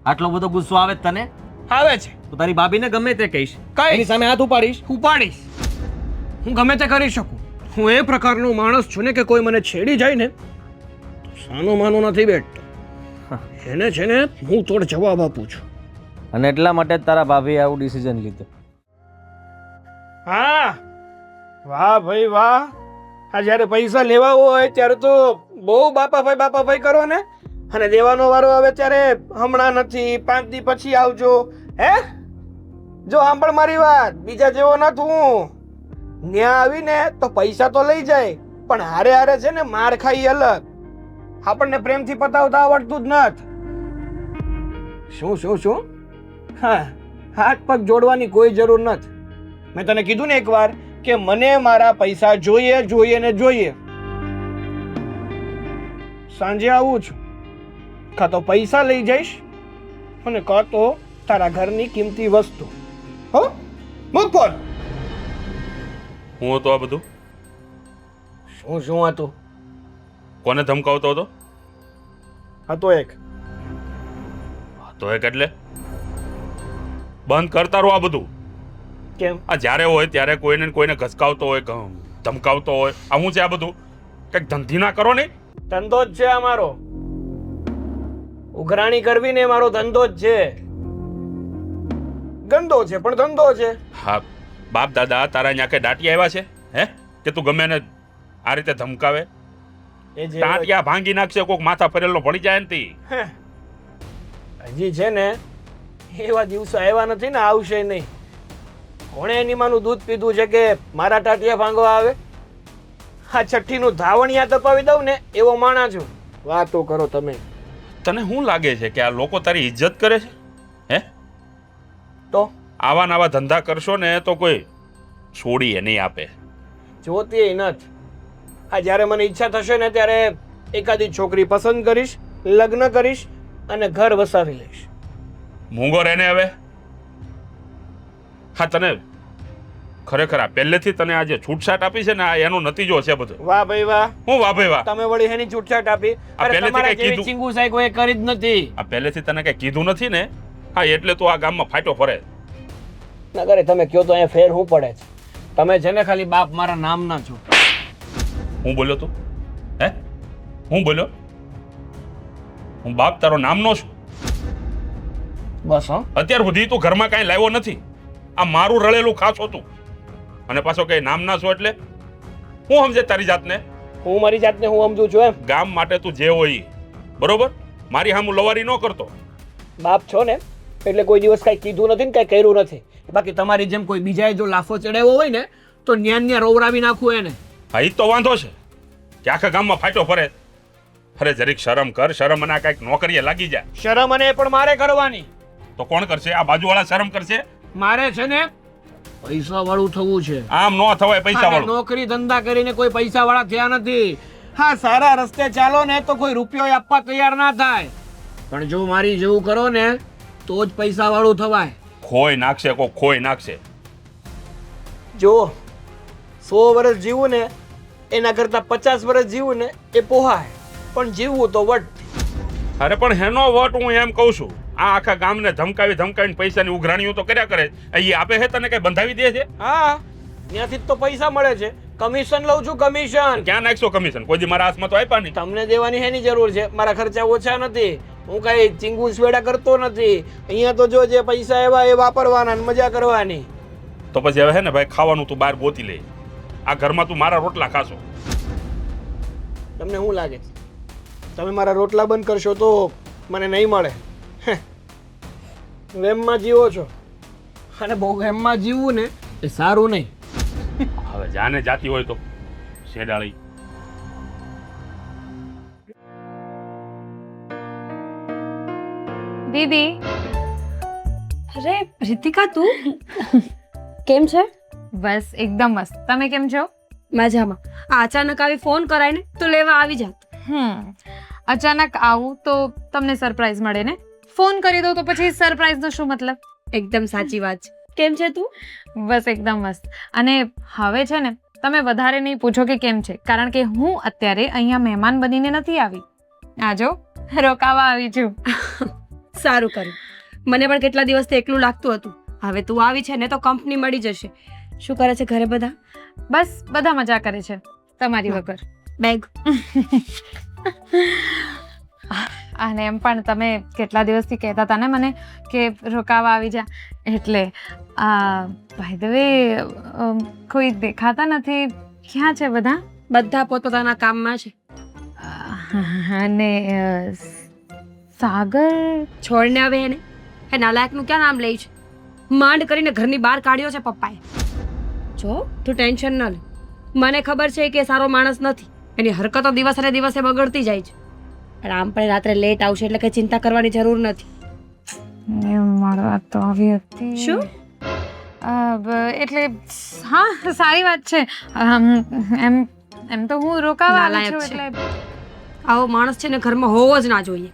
આટલો બધો ગુસ્સો આવે જ તને? આવે છે. તો તારી ભાભીને ગમે તે કહીશ, કઈ? એની સામે હાથ ઉપાડીશ. ઉપાડીશ. હું ગમે તે કરી શકું. હું એ પ્રકારનો માણસ છું ને કે કોઈ મને છેડી જાય ને તો સાનો માનો નથી બેઠતો. એને છે ને હું તોડ જવાબ આપું છું. અને એટલા માટે જ તારા ભાભીએ આવું ડિસિઝન લીધું. હા, વાહ ભાઈ વાહ. આ જ્યારે પૈસા લેવા હોય ત્યારે તો બહુ બાપાભાઈ કરો ને, અને દેવાનો વારો આવે ત્યારે હમણાં નથી, 5 દી પછી આવજો. હે જો સાંભળ મારી વાત, બીજા જેવો નથી હું. ન્યા આવીને તો પૈસા તો લઈ જાય, પણ હારે હારે છે ને માર ખાઈ અલગ. આપણને પ્રેમથી પતાવતા આવડતું જ નથી. શું શું શું? હા, હાથ પગ જોડવાની કોઈ જરૂર નથી. મેં તને કીધું ને એકવાર કે મને મારા પૈસા જોઈએ જોઈએ ને જોઈએ. સાંજે આવું છું, કાં તો પૈસા લઈ જઈશ અને કાં તો તારા ઘરની કિંમતી વસ્તુ. હો, મૂક ફોન. હું હતો આ બધું? શું શું હતું? કોને ધમકાવતો હતો? હતો એક. તો એક એટલે બંધ કરતા રહો આ બધું. કેમ? આ જ્યારે હોય ત્યારે કોઈને ને કોઈને ઘસકાવતો હોય, ધમકાવતો હોય. આ શું છે આ બધું? કંઈક ધંધી ના કરો ને. ધંધો જ છે અમારો. ઉઘરાણી કરવી ને મારો ધંધો જ છે. ગંદો છે પણ ધંધો છે. હા, બાપ દાદા તારા અહીંયા કે દાંટિયા આવ્યા છે? હે કે તું ગમે ને આ રીતે ધમકાવે? એ જે દાંટિયા ભાંગી નાખશે, કોક માથા ફરેલો પડી જાય ને તી. હજી છે ને એવા દિવસો આવ્યા નથી ને, આવશે નહીં. કોણે એની માનું દૂધ પીધું છે કે મારા ટાટિયા ભાંગવા આવે? આ છઠ્ઠીનું ધાવણિયા તપાવી દઉં ને એવો માણા છું. વાતો કરો તમે. તને શું લાગે છે કે આ લોકો તારી ઇજ્જત કરે છે? હે તો આવા નવા ધંધા કરશો ને તો કોઈ છોડીએ નહીં આપે. જોતી નથી. આ જ્યારે મને ઈચ્છા થશે ને ત્યારે એકાદી છોકરી પસંદ કરીશ, લગ્ન કરીશ અને ઘર વસાવી લઈશ. મૂંગો રહે ને હવે. હા, તને ખરેખર આ પહેલેથી તને આ જે છૂટછાટ આપી છે ને આ એનો નતીજો છે બધો. વાહ ભાઈ વાહ. હું વાહ ભાઈ વાહ. તમે વળી એની છૂટછાટ આપી? આ અરે પહેલેથી તમારા કઈ જેવી કીધું? ચીંગુ સાહેબ કોઈ કરી જ નથી. આ પહેલેથી તને કઈ કીધું નથી ને? હા, એટલે તું આ ગામમાં ફાટ્યો ફરે. ના કરે તમે કયો તો અહીંયા ફેર શું પડે છે? તમે છે ને ખાલી બાપ મારા નામના છો. હું બોલ્યો તું? હે હું બોલ્યો? હું બાપ તારો નામનો છું? બસ હા. અત્યાર સુધી તું ઘરમાં કાંઈ લાવ્યો નથી. આ મારું રળેલું ખાસો તું, અને પાછો કઈ નામના છો એટલે હું સમજે તારી જાતને? હું મારી જાતને હું સમજુ છું એમ? ગામ માટે તું જે હોય ઈ. બરોબર? મારી સામું લવારી ન કરતો. બાપ છો ને એટલે કોઈ દિવસ કઈ કીધું નથી ને કઈ કર્યું નથી. બાકી તમારી જેમ કોઈ બીજાએ જો લાફો ચડાવ્યો હોય ને તો ન્યા રોવરાવી નાખું એને. હા, ઈ તો વાંધો છે કે આખા ગામમાં ફાટ્યો ફરે. અરે જરીક શરમ કર. શરમ અને કઈક નોકરીએ લાગી જાય. શરમ અને પણ મારે કરવાની. તો કોણ કરશે? આ બાજુવાળા શરમ કરશે? મારે છે ને પૈસા વાળું થવું છે. આમ ન થવાય પૈસા વાળું. નોકરી ધંધા કરીને કોઈ પૈસા વાળા થયા નથી. હા, સારા રસ્તે ચાલો ને તો કોઈ રૂપિયો આપવા તૈયાર ના થાય, પણ જો મારી જેવું કરો ને તો જ પૈસા વાળું થવાય. ખોઈ નાખશે, કોઈ ખોઈ નાખશે. જો 100 વર્ષ જીવું ને એના કરતા 50 વર્ષ જીવું ને એ પોહાય, પણ જીવવું તો વટ. અરે પણ હેનો વટ હું એમ કહું છું. આ આખા ગામને ધમકાવીને પૈસાની ઉઘરાણીઓ તો કર્યા કરે. અહીં આપે છે તને કઈ બંધાવી દે છે? હા, ત્યાંથી જ તો પૈસા મળે છે. કમિશન લઉં છું, કમિશન. ક્યાં નાખશો કમિશન? કોઈ દી મારા હાથમાં તો આપ્યા નહીં. તમને દેવાની હેની જરૂર છે? મારા ખર્ચા ઓછા નથી. હું કઈ ચીંગુ સ્વેડા કરતો નથી. અહીંયા તો જો જે પૈસા એવા એ વાપરવાના ને મજા કરવાની. તો પછી હવે હે ને ભાઈ, ખાવાનું તું બહાર ગોતી લે. આ ઘરમાં તું મારા રોટલા ખાશો. તમને શું લાગે છે તમે મારા રોટલા બંધ કરશો તો મને નહીં મળે? વેમમાં જીવો છો, અને બહુ વેમમાં જીવવું ને એ સારું નહીં. હવે જાને જાતી હોય તો શેડાળી. દીદી. અરે રીતિકા, તું કેમ છે? બસ એકદમ મસ્ત. તમે કેમ છો? મજામાં. આ અચાનક આવી ફોન કરાય ને તો લેવા આવી જાત. અચાનક આવું તો તમને સરપ્રાઈઝ મળે ને. ફોન કરી દો તો પછી સરપ્રાઈઝનો શું મતલબ? એકદમ સાચી વાત છે. કેમ છે તું? બસ એકદમ મસ્ત. અને હવે છે ને તમે વધારે નહીં પૂછો કે કેમ છે, કારણ કે હું અત્યારે અહીંયા મહેમાન બનીને નથી આવી. આ જો રોકાવા આવી છું. સારું કર્યું. મને પણ કેટલા દિવસથી એકલું લાગતું હતું. હવે તું આવી છે ને તો કંપની મળી જશે. શું કરે છે ઘરે બધા? બસ બધા મજા કરે છે તમારી વગર. બેગ અને એમ પણ તમે કેટલા દિવસથી કહેતા હતા ને મને કે રોકાવા આવી જા, એટલે બાય ધ વે કોઈ દેખાતા નથી. ક્યાં છે બધા? બધા પોતપોતાના કામમાં છે. અને સાગર છોડને હવે એને એ નાલાયકનું ક્યાં નામ લે છે? માંડ કરીને ઘરની બહાર કાઢ્યો છે પપ્પાએ. જો તું ટેન્શન ન લે. મને ખબર છે કે એ સારો માણસ નથી. એની હરકતો દિવસે ને દિવસે બગડતી જાય છે. પણ આમ પણ રાત્રે લેટ આવશે એટલે કઈ ચિંતા કરવાની જરૂર નથી. મળવા તો આવી હતી. શું? એટલે હા, સારી વાત છે. એમ તો હું રોકાવા આવી છું. નાલાયક છે. એટલે આવો માણસ છે ને ઘરમાં હોવો જ ના જોઈએ.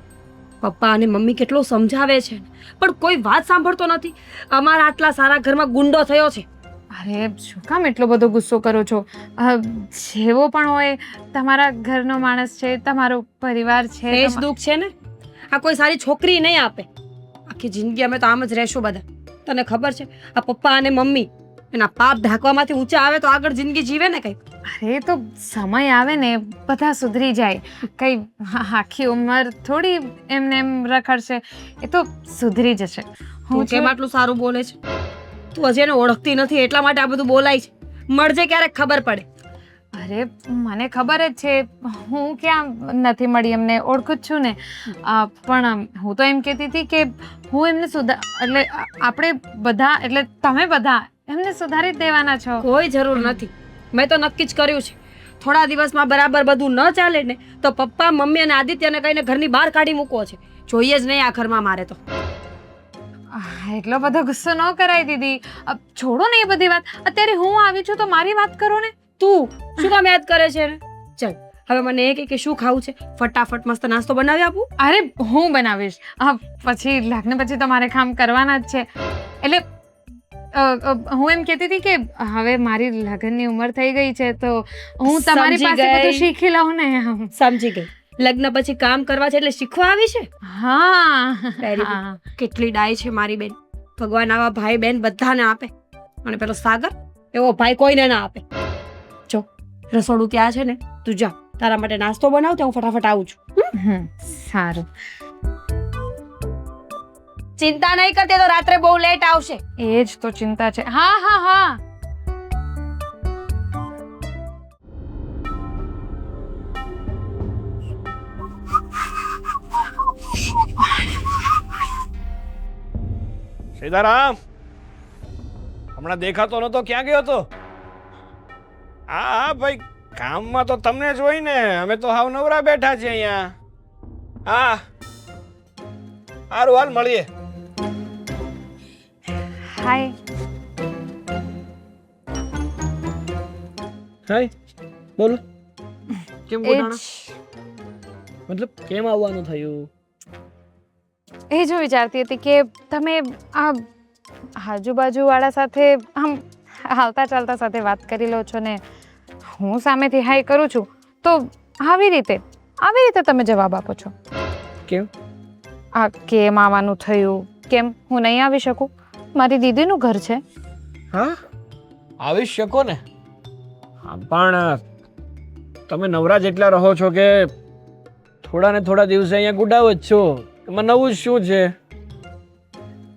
પપ્પા અને મમ્મી કેટલો સમજાવે છે પણ કોઈ વાત સાંભળતો નથી. અમારા આટલા સારા ઘરમાં ગુંડો થયો છે. અરે શું કામ એટલો બધો ગુસ્સો કરો છો? જેવો પણ હોય તમારા ઘરનો માણસ છે, તમારો પરિવાર છે. એ જ દુઃખ છે ને. આ કોઈ સારી છોકરી નહીં આપે. આખી જિંદગી અમે તો આમ જ રહેશું બધા. તને ખબર છે આ પપ્પા અને મમ્મી એના પાપ ઢાંકવામાંથી ઊંચા આવે તો આગળ જિંદગી જીવે ને કઈ. અરે તો સમય આવે ને બધા સુધરી જાય. કઈ આખી ઉંમર થોડી એમને એમ રખડશે. એ તો સુધરી જશે. હું કેમ આટલું સારું બોલે છે? તું હજી એને ઓળખતી નથી એટલા માટે આ બધું બોલાય છે. મળજે ક્યારેક ખબર પડે. અરે મને ખબર જ છે. હું ક્યાં નથી મળી, એમને ઓળખું જ છું ને. પણ હું તો એમ કહેતી હતી કે હું એમને એટલે આપણે બધા એટલે તમે બધા એમને સુધારી જ દેવાના છો. કોઈ જરૂર નથી. મેં તો નક્કી જ કર્યું છે. થોડા દિવસમાં બરાબર બધું ન ચાલે ને તો પપ્પા મમ્મી અને આદિત્યને કહીને ઘરની બહાર કાઢી મૂકવો છે. જોઈએ જ નહીં આ ઘરમાં મારે તો. એટલો બધો ગુસ્સો ન કરાય દીદી. છોડો ને એ બધી વાત. અત્યારે હું આવી છું તો મારી વાત કરો ને. તું શું કામ યાદ કરે છે? ચલ હવે મને એ કે શું ખાવું છે? ફટાફટ મસ્ત નાસ્તો બનાવી આપું. અરે હું બનાવીશ. પછી લગ્ન પછી તો મારે કામ કરવાના જ છે. એટલે હું એમ કહેતી હતી કે હવે મારી લગ્નની ઉંમર થઈ ગઈ છે તો હું તમારી સમજી પાસે ગઈ. બધું શીખી લઉં ને. સમજી ગઈ. લગ્ન પછી કામ કરવા છે એટલે શીખવા આવી છે. હા Very હા. કેટલી ડાય છે મારી બેન. ભગવાન આવા ભાઈ બેન બધાને આપે. અને પેલો સાગર એવો ભાઈ કોઈને ના આપે. જો રસોડું ત્યાં છે ને, તું જા તારા માટે નાસ્તો બનાવ તો હું ફટાફટ આવું છું. સારું. ચિંતા નહીં કરતી તો રાત્રે બહુ લેટ આવશે. એ જ તો ચિંતા છે. હા હા હા. સીતારામ, હમણાં દેખાતો નતો, ક્યાં ગયો હતો? હા હા ભાઈ, કામમાં તો તમને જ હોય ને. અમે તો હાવ નવરા બેઠા છીએ અહીંયા. હા સારું, હાલ મળીએ. હાય. હાય, બોલો. કેમ એ બોલાણા? જ મતલબ કેમ આવવાનું થયું? એ જ હું વિચારતી હતી કે તમે આ આજુબાજુવાળા સાથે આમ હાલતા ચાલતા સાથે વાત કરી લો છો ને હું સામેથી હાય કરું છું તો આવી રીતે તમે જવાબ આપો છો. કેમ? આ કેમ આવવાનું થયું, કેમ હું નહીં આવી શકું? મારી દીદીનું ઘર છે. હા, આવી શકો ને. હા, પણ તમે નવરા જેટલા રહો છો કે થોડા ને થોડા દિવસે અહીંયા ગુડાવ જ છો. એમાં નવું શું છે?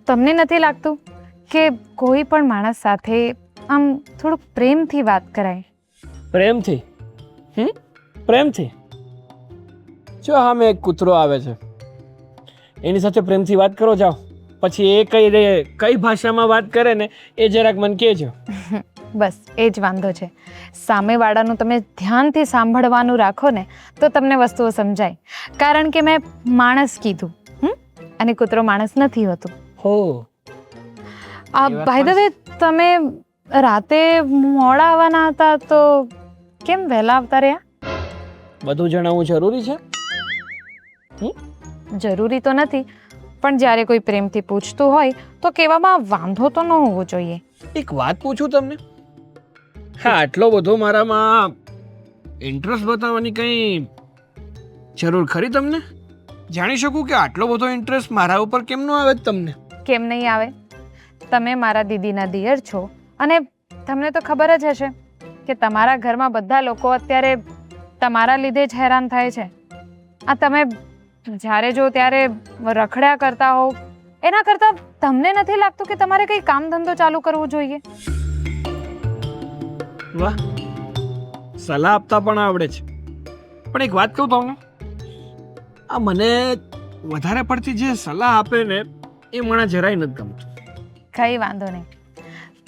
તમને નથી લાગતું કે કોઈ પણ માણસ સાથે આમ થોડુંક પ્રેમથી વાત કરાય? પ્રેમથી? પ્રેમથી? જો હા, મેં એક કૂતરો આવે છે, એની સાથે પ્રેમથી વાત કરો. જાઓ, પછી એ કઈ ભાષામાં વાત કરે ને એ જરાક મને કહેજો. બસ એ જ વાંધો છે. સામેવાળાનું તમે ધ્યાનથી સાંભળવાનું રાખો ને તો તમને વસ્તુઓ સમજાય. કારણ કે મેં માણસ કીધું અને કૂતરો માણસ નથી હોતું. હો, બાય ધ વે તમે રાતે મોડા આવવાના હતા તો કેમ વહેલા આવતા રહ્યા? બધું જણાવવું જરૂરી છે? જરૂરી તો નથી, પણ જ્યારે કોઈ પ્રેમથી પૂછતું હોય તો કહેવામાં વાંધો તો ન હોવો જોઈએ. એક વાત પૂછું તમને? હા, આટલો બધો મારામાં ઇન્ટરેસ્ટ બતાવવાની કઈ જરૂર ખરી તમને? જાણી શકું કે આટલો બધો ઇન્ટરેસ્ટ મારા ઉપર કેમ ન આવે તમને? કેમ નહીં આવે? તમે મારા દીદીના દિયર છો અને તમને તો ખબર જ હશે કે તમારા ઘરમાં બધા લોકો અત્યારે તમારા લીધે જ હેરાન થાય છે. આ તમે જ્યારે જો ત્યારે રખડ્યા કરતા હો એના કરતાં તમને નથી લાગતું કે તમારે કંઈ કામ ધંધો ચાલુ કરવો જોઈએ? વાહ, સલાહ આપતા પણ આવડે છે. પણ એક વાત કહું તમને, આ મને વધારે પડતી જે સલાહ આપે ને એ મને જરાય નથી ગમતું. કંઈ વાંધો નહીં,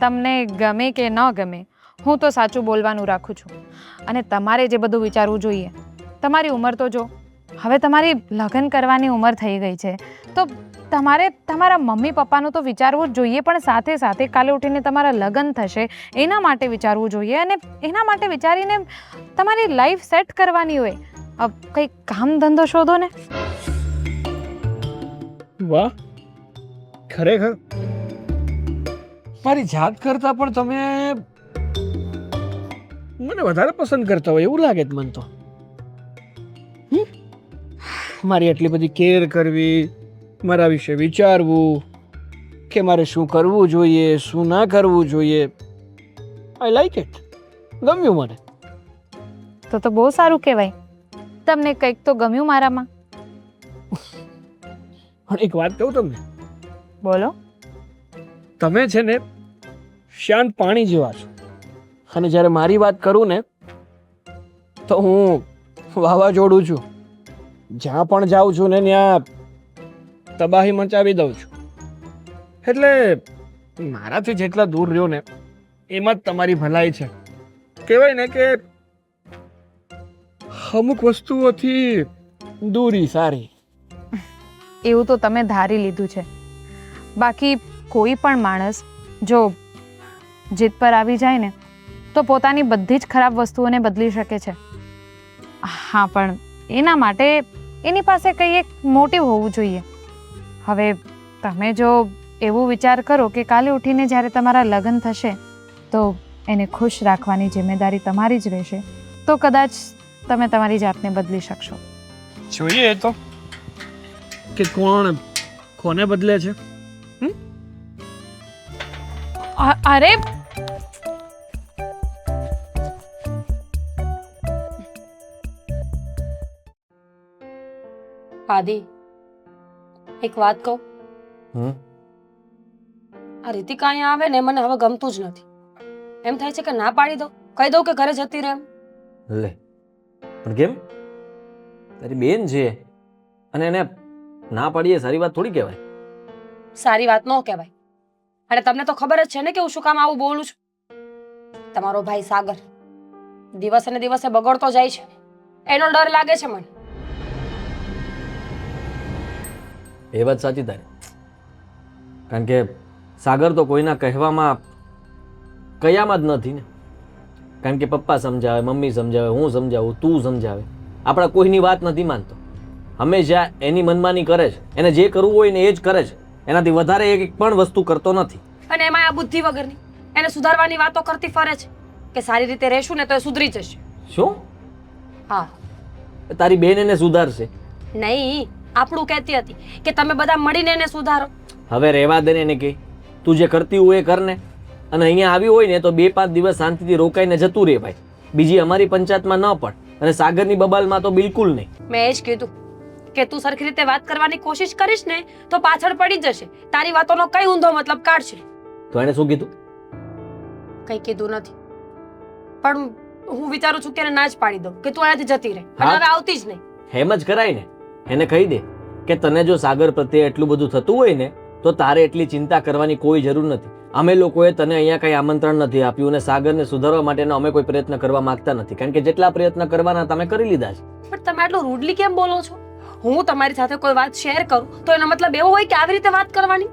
તમને ગમે કે ન ગમે હું તો સાચું બોલવાનું રાખું છું. અને તમારે જે બધું વિચારવું જોઈએ, તમારી ઉંમર તો જો, હવે તમારી લગ્ન કરવાની ઉંમર થઈ ગઈ છે તો તમારે તમારા મમ્મી પપ્પાનું તો વિચારવું જ જોઈએ, પણ સાથે સાથે કાલે ઉઠીને તમારા લગ્ન થશે એના માટે વિચારવું જોઈએ. અને એના માટે વિચારીને તમારી લાઈફ સેટ કરવાની હોય. કંઈક કામ ધંધો શોધો ને. વાહ, ખરેખર મારી જાત કરતા પણ તમે મને વધારે પસંદ કરતા હોય એવું લાગે છે મને તો. મારી આટલી બધી કેર કરવી, મારા વિશે વિચારવું કે મારે શું કરવું જોઈએ શું ના કરવું જોઈએ, આઈ લાઈક ઇટ. ગમ્યું મને. તો બહુ સારું કહેવાય. તમને કંઈક તો ગમ્યું મારામાં. પણ એક વાત કહું તમને, બોલો. તમે છે ને શાંત પાણી જેવા છો, અને જ્યારે મારી વાત કરું ને તો હું વાવાઝોડું છું. જ્યાં પણ જાઉં છું ને ત્યાં તબાહી મચાવી દઉં છું. એટલે મારાથી જેટલા દૂર રહ્યો ને એમાં જ તમારી ભલાઈ છે. કહેવાય ને કે અમુક વસ્તુઓથી દૂરી સારી. એવું તો તમે ધારી લીધું છે. બાકી કોઈ પણ માણસ જો જીદ પર આવી જાય ને તો પોતાની બધી જ ખરાબ વસ્તુઓને બદલી શકે છે. હા, પણ એના માટે એની પાસે કંઈ એક મોટિવ હોવું જોઈએ. હવે તમે જો એવું વિચાર કરો કે કાલે ઉઠીને જ્યારે તમારા લગ્ન થશે તો એને ખુશ રાખવાની જિમ્મેદારી તમારી જ રહેશે, તો કદાચ તમે તમારી જાતને બદલી શકશો. જોઈએ તો કે કોણ કોને બદલે છે. અરે આદિ, એક વાત કહું, હમ આ રીતિકા અહીંયા આવે ને મને હવે ગમતું જ નથી. એમ થાય છે કે ના પાડી દઉં, કહી દઉં કે ઘરે જતી રહે એમ. લે, પણ કેમ? તારી બેન છે અને એને ના પાડીએ સારી વાત થોડી કહેવાય. સારી વાત ન કહેવાય. અને તમને તો ખબર જ છે ને કે હું શું કામ આવું બોલું છું. તમારો ભાઈ સાગર દિવસે ને દિવસે બગડતો જાય છે, એનો ડર લાગે છે મને. એ વાત સાચી તારી. કારણ કે સાગર તો કોઈના કહેવામાં કયામાં જ નથી ને. કારણ કે પપ્પા સમજાવે, મમ્મી સમજાવે, હું સમજાવું, તું સમજાવે, આપણા કોઈની વાત નથી માનતો. હંમેશા એની મનમાની કરે છે. એને જે કરવું હોય ને એ જ કરે છે. એનાથી વધારે એક પણ વસ્તુ કરતો નથી. અને એમાં આ બુદ્ધિ વગરની એને સુધારવાની વાતો કરતી ફરે છે કે સારી રીતે રહેશું ને તો એ સુધરી જશે. શું? હા, તારી બેન એને સુધારશે? નહીં, આપણું કહેતી હતી કે તમે બધા મળીને એને સુધારો. હવે રહેવા દે ને એને કે તું જે કરતી હોય એ કર ને. અને અહીંયા આવી હોય ને તો 2-5 દિવસ શાંતિથી રોકાઈને જતું રહે ભાઈ. બીજી અમારી પંચાયતમાં ન પડ. અને સાગરની બબાલમાં તો બિલકુલ નહીં. મેં એ જ કીધું કે તું સરખી રીતે વાત કરવાની કોશિશ કરીશ ને તો પાછળ પડી જશે. તારી વાતોનો કઈ ઊંધો મતલબ કાઢશે. તો એને શું કીધું? કઈ કીધું નથી, પણ હું વિચારું છું કે એને ના જ પાડી દઉં કે તું અહીંયાથી જતી રહે અને હવે આવતી જ નહીં. એમ જ કરાય ને. એને કહી દે કે તને જો સાગર પ્રત્યે એટલું બધું થતું હોય ને તો તારે એટલી ચિંતા કરવાની કોઈ જરૂર નથી. અમે લોકોએ તને અહીંયા કંઈ આમંત્રણ નથી આપ્યું અને સાગરને સુધારવા માટેનો અમે કોઈ પ્રયત્ન કરવા માંગતા નથી. કારણ કે જેટલા પ્રયત્ન કરવાના તમે કરી લીધા છે. પણ તમે આટલું રૂડલી કેમ બોલો છો? હું તમારી સાથે કોઈ વાત શેર કરું તો એનો મતલબ એવો હોય કે આવી રીતે વાત કરવાની?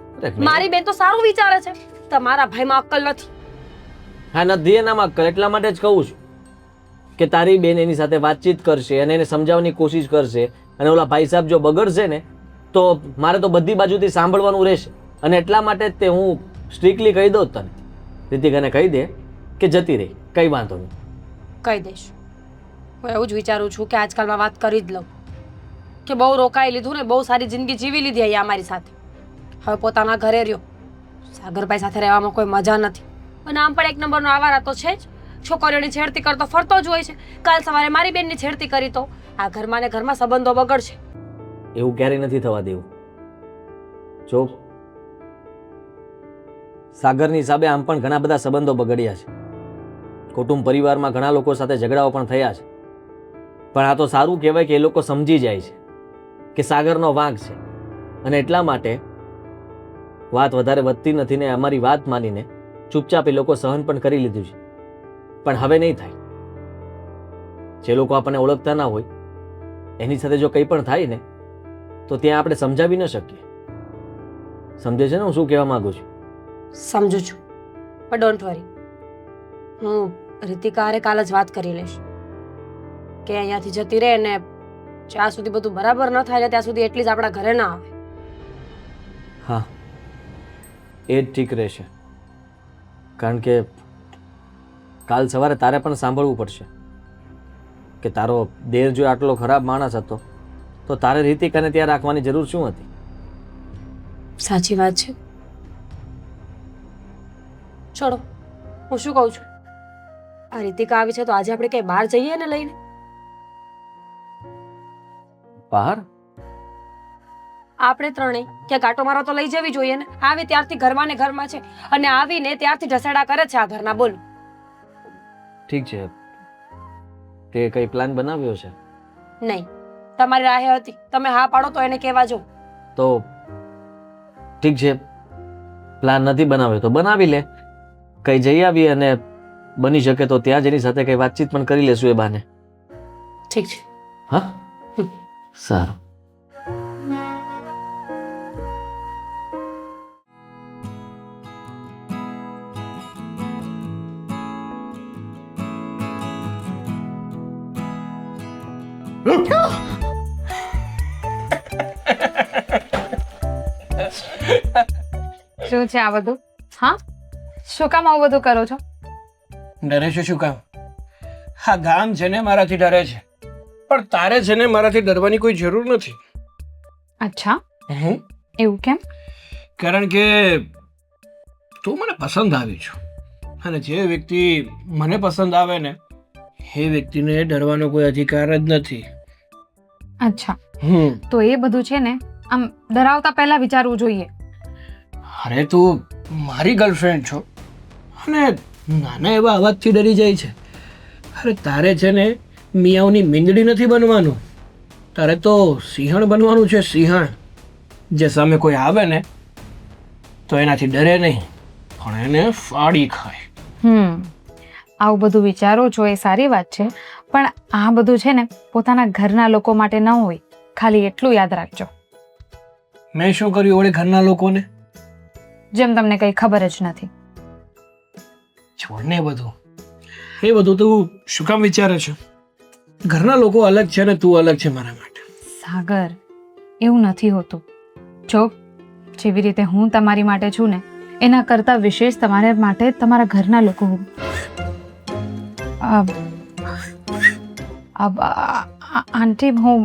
મારી બેન તો સારું વિચારે છે, તમારા ભાઈમાં અક્કલ નથી. હા, નથી એનામાં અક્કલ. એટલા માટે જ કહું છું કે તારી બેન એની સાથે વાતચીત કરશે અને એને સમજાવવાની કોશિશ કરશે. અને ઓલા ભાઈ સાહેબ જો બગડશે ને તો મારે તો બધી બાજુથી સાંભળવાનું રહેશે. અને એટલા માટે જ તે હું સ્ટ્રિક્ટલી કહી દઉં તને. રીતિકાને કહી દે કે જતી રહી, કંઈ વાંધો નહીં. કહી દઈશ. હું એવું જ વિચારું છું કે આજકાલમાં વાત કરી જ લઉં. કે બહુ રોકાઈ લીધું ને બહુ સારી જિંદગી જીવી લીધી અહીંયા અમારી સાથે. હવે પોતાના ઘરે રહ્યો. સાગરભાઈ સાથે રહેવામાં કોઈ મજા નથી. અને આમ પણ એક નંબરનો આવારા તો છે જ. છોકરીઓની છેડતી કરતો ફરતો જ હોય છે. કાલ સવારે મારી બેનની છેડતી કરી તો આ ઘરમાં ને ઘરમાં સંબંધો બગડશે. એવું ક્યારેય નથી થવા દેવું. જો સાગરની હિસાબે આમ પણ ઘણા બધા સંબંધો બગડ્યા છે. કુટુંબ પરિવારમાં ઘણા લોકો સાથે ઝઘડાઓ પણ થયા છે. પણ આ તો સારું કહેવાય કે એ લોકો સમજી જાય છે કે સાગરનો વાંક છે, અને એટલા માટે વાત વધારે વધતી નથી ને અમારી વાત માનીને ચૂપચાપ એ લોકો સહન પણ કરી લીધું છે. પણ હવે નહીં થાય. જે લોકો આપણને ઓળખતા ના હોય એની સાથે જો કંઈ પણ થાય ને તો ત્યાં આપણે સમજાવી ન શકીએ. સમજે છે ને હું શું કહેવા માંગુ છું? સમજુ છું, પણ ડોન્ટ વરી. હું રીતિકા હારે કાલ જ વાત કરી લઈશ કે અહીંયાથી જતી રહે ને જ્યાં સુધી બધું બરાબર ન થાય ને ત્યાં સુધી એટલી જ આપણા ઘરે ના આવે. હા, એ જ ઠીક રહેશે. કારણ કે કાલ સવારે તારે પણ સાંભળવું પડશે કે તારો દેર જો આટલો ખરાબ માણસ હતો તો તારે રીતિકાને ત્યાં રાખવાની જરૂર શું હતી? સાચી વાત છે. છોડો, હું શું કહું છું, આ રીતિકા આવી છે તો આજે આપણે ક્યાંય બહાર જઈએ ને લઈને? બહાર? આપણે ત્રણેય ક્યાંક આટો મારો તો લઈ જવી જોઈએ ને. આવી ત્યારથી ઘરમાં ને ઘરમાં છે અને આવીને ત્યારથી ઢસેડા કરે છે આ ઘરના. બોલ. ઠીક છે, તે કઈ પ્લાન બનાવ્યો છે? નહીં, તમારી રાહે હતી. તમે હા પાડો તો એને કહેવા જો. તો ઠીક છે, પ્લાન નથી બનાવ્યો તો બનાવી લે. કઈ જઈ આવી અને બની શકે તો ત્યાં જ એની સાથે કઈ વાતચીત પણ કરી લેશું એ બાને. ઠીક છે. હા, સારું. શું છે આ બધું? હા, શું કામ આવું બધું કરો છો? ડરે છે શું કામ? હા, ગામ છે ને મારાથી ડરે છે, પણ તારે છે ને મારાથી ડરવાની કોઈ જરૂર નથી. અચ્છા, એવું કેમ? કારણ કે તું મને પસંદ આવી છું, અને જે વ્યક્તિ મને પસંદ આવે ને એ વ્યક્તિને ડરવાનો કોઈ અધિકાર જ નથી. અચ્છા, તો એ બધું છે ને આમ ડરાવતા પહેલા વિચારવું જોઈએ. અરે તું મારી ગર્લફ્રેન્ડ છો અને નાના એવા અવાજથી ડરી જાય છે. અરે તારે છે ને મિયાઓની મીંદડી નથી બનવાનું, તારે તો સિંહણ બનવાનું છે. સિંહણ જે સામે કોઈ આવે ને તો એનાથી ડરે નહીં, પણ એને ફાડી ખાય. આવું બધું વિચારો છો એ સારી વાત છે, પણ આ બધું છે ને પોતાના ઘરના લોકો માટે ન હોય. ખાલી એટલું યાદ રાખજો. મેં શું કર્યું વળી ઘરના લોકોને? જેમ તમને કંઈ ખબર જ નથી. છોડને બધું, એ બધું તું શું કામ વિચારે છે? ઘરના લોકો અલગ છે ને તું અલગ છે મારા માટે. સાગર, એવું નથી હોતું. જો જેવી રીતે હું તમારી માટે છું ને એના કરતાં વિશેષ તમારા માટે તમારા ઘરના લોકો. આંટી, હું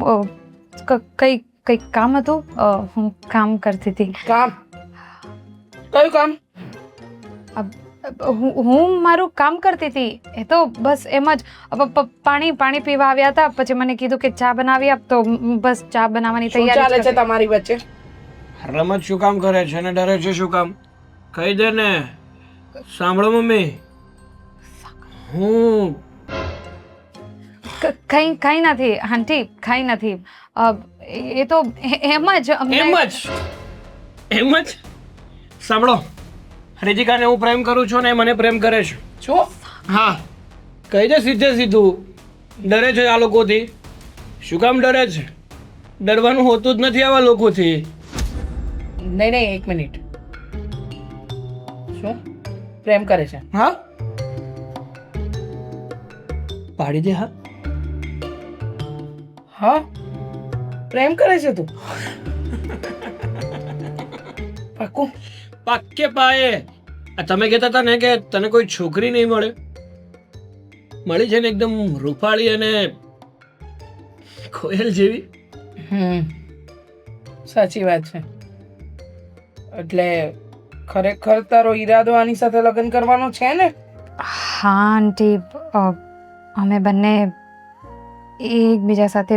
કંઈક કામ હતું, હું કામ કરતી હતી. કામ? કયું કામ? હું મારું કામ કરતી હતી. એ તો બસ એમ જ પાણી પીવા આવ્યા હતા, પછી મને કીધું કે ચા બનાવી આપ, તો બસ ચા બનાવવાની તૈયારી ચાલે છે તમારી વચ્ચે? રમત શું કામ કરે છે ને ડરે છે શું કામ? કહી દે ને. સાંભળો મમ્મી, હું કંઈ નથી આંટી, કંઈ નથી. એ તો એમ જ સાંભળો, રીતિકાને હું પ્રેમ કરું છું ને એ મને પ્રેમ કરે છે. શું? હા, કહી દે સીધે સીધું. ડરે છે આ લોકોથી. શું કામ ડરે છે? ડરવાનું હોતું જ નથી આવા લોકોથી. નહીં, એક મિનિટ. શું પ્રેમ કરે છે? હા, પાડી દે. હા હા, પ્રેમ કરે છે તું? પાક્કું? પાક્કે પાયે. આ તમે કહેતા હતા ને કે તને કોઈ છોકરી નહીં મળે, મળી છે ને એકદમ રૂપાળી અને કોયલ જેવી. સાચી વાત છે. એટલે ખરેખર તારો ઈરાદો આની સાથે લગ્ન કરવાનો છે ને? હા આંટી, અમે બંને એકબીજા સાથે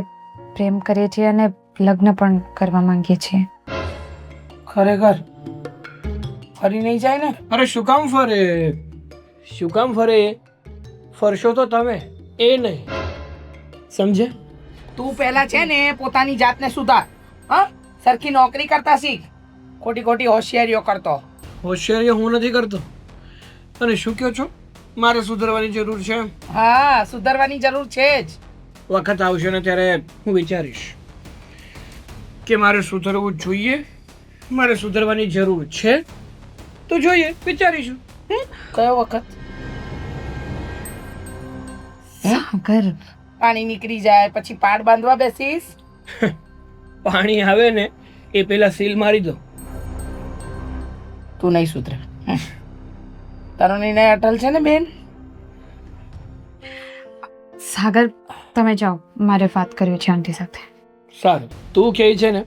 પ્રેમ કરીએ છીએ અને લગ્ન પણ કરવા માંગીએ છીએ. ખરેખર ફરી નહીં જાય ને? અરે શું કામ ફરે? શું કામ ફરે? ફરશો તો તમે, એ નહીં. સમજે? તું પહેલા છે ને પોતાની જાતને સુધાર. હા, સરખી નોકરી કરતા શીખ. ખોટી ખોટી હોશિયારીઓ કરતો. હોશિયારી હું નથી કરતો. અને શું કહો છો? મારે સુધરવાની જરૂર છે એમ? હા, સુધારવાની જરૂર છે જ. વખત આવશે ને ત્યારે હું વિચારીશ કે મારે સુધરવું જોઈએ, મારે સુધરવાની જરૂર છે, તો જોઈએ, વિચારીશું. કયો વખત? સાગર, પાણી નીકળી જાય પછી પાડ બાંધવા બેસીશ? પાણી આવે ને એ પેલા સીલ મારી દો. તું નહીં સુધરે. તારો નિર્ણય અટલ છે ને બેન? સાગર તમે જાઓ, મારે વાત કરવી છે આંટી સાથે. સારું, તું કહે છે ને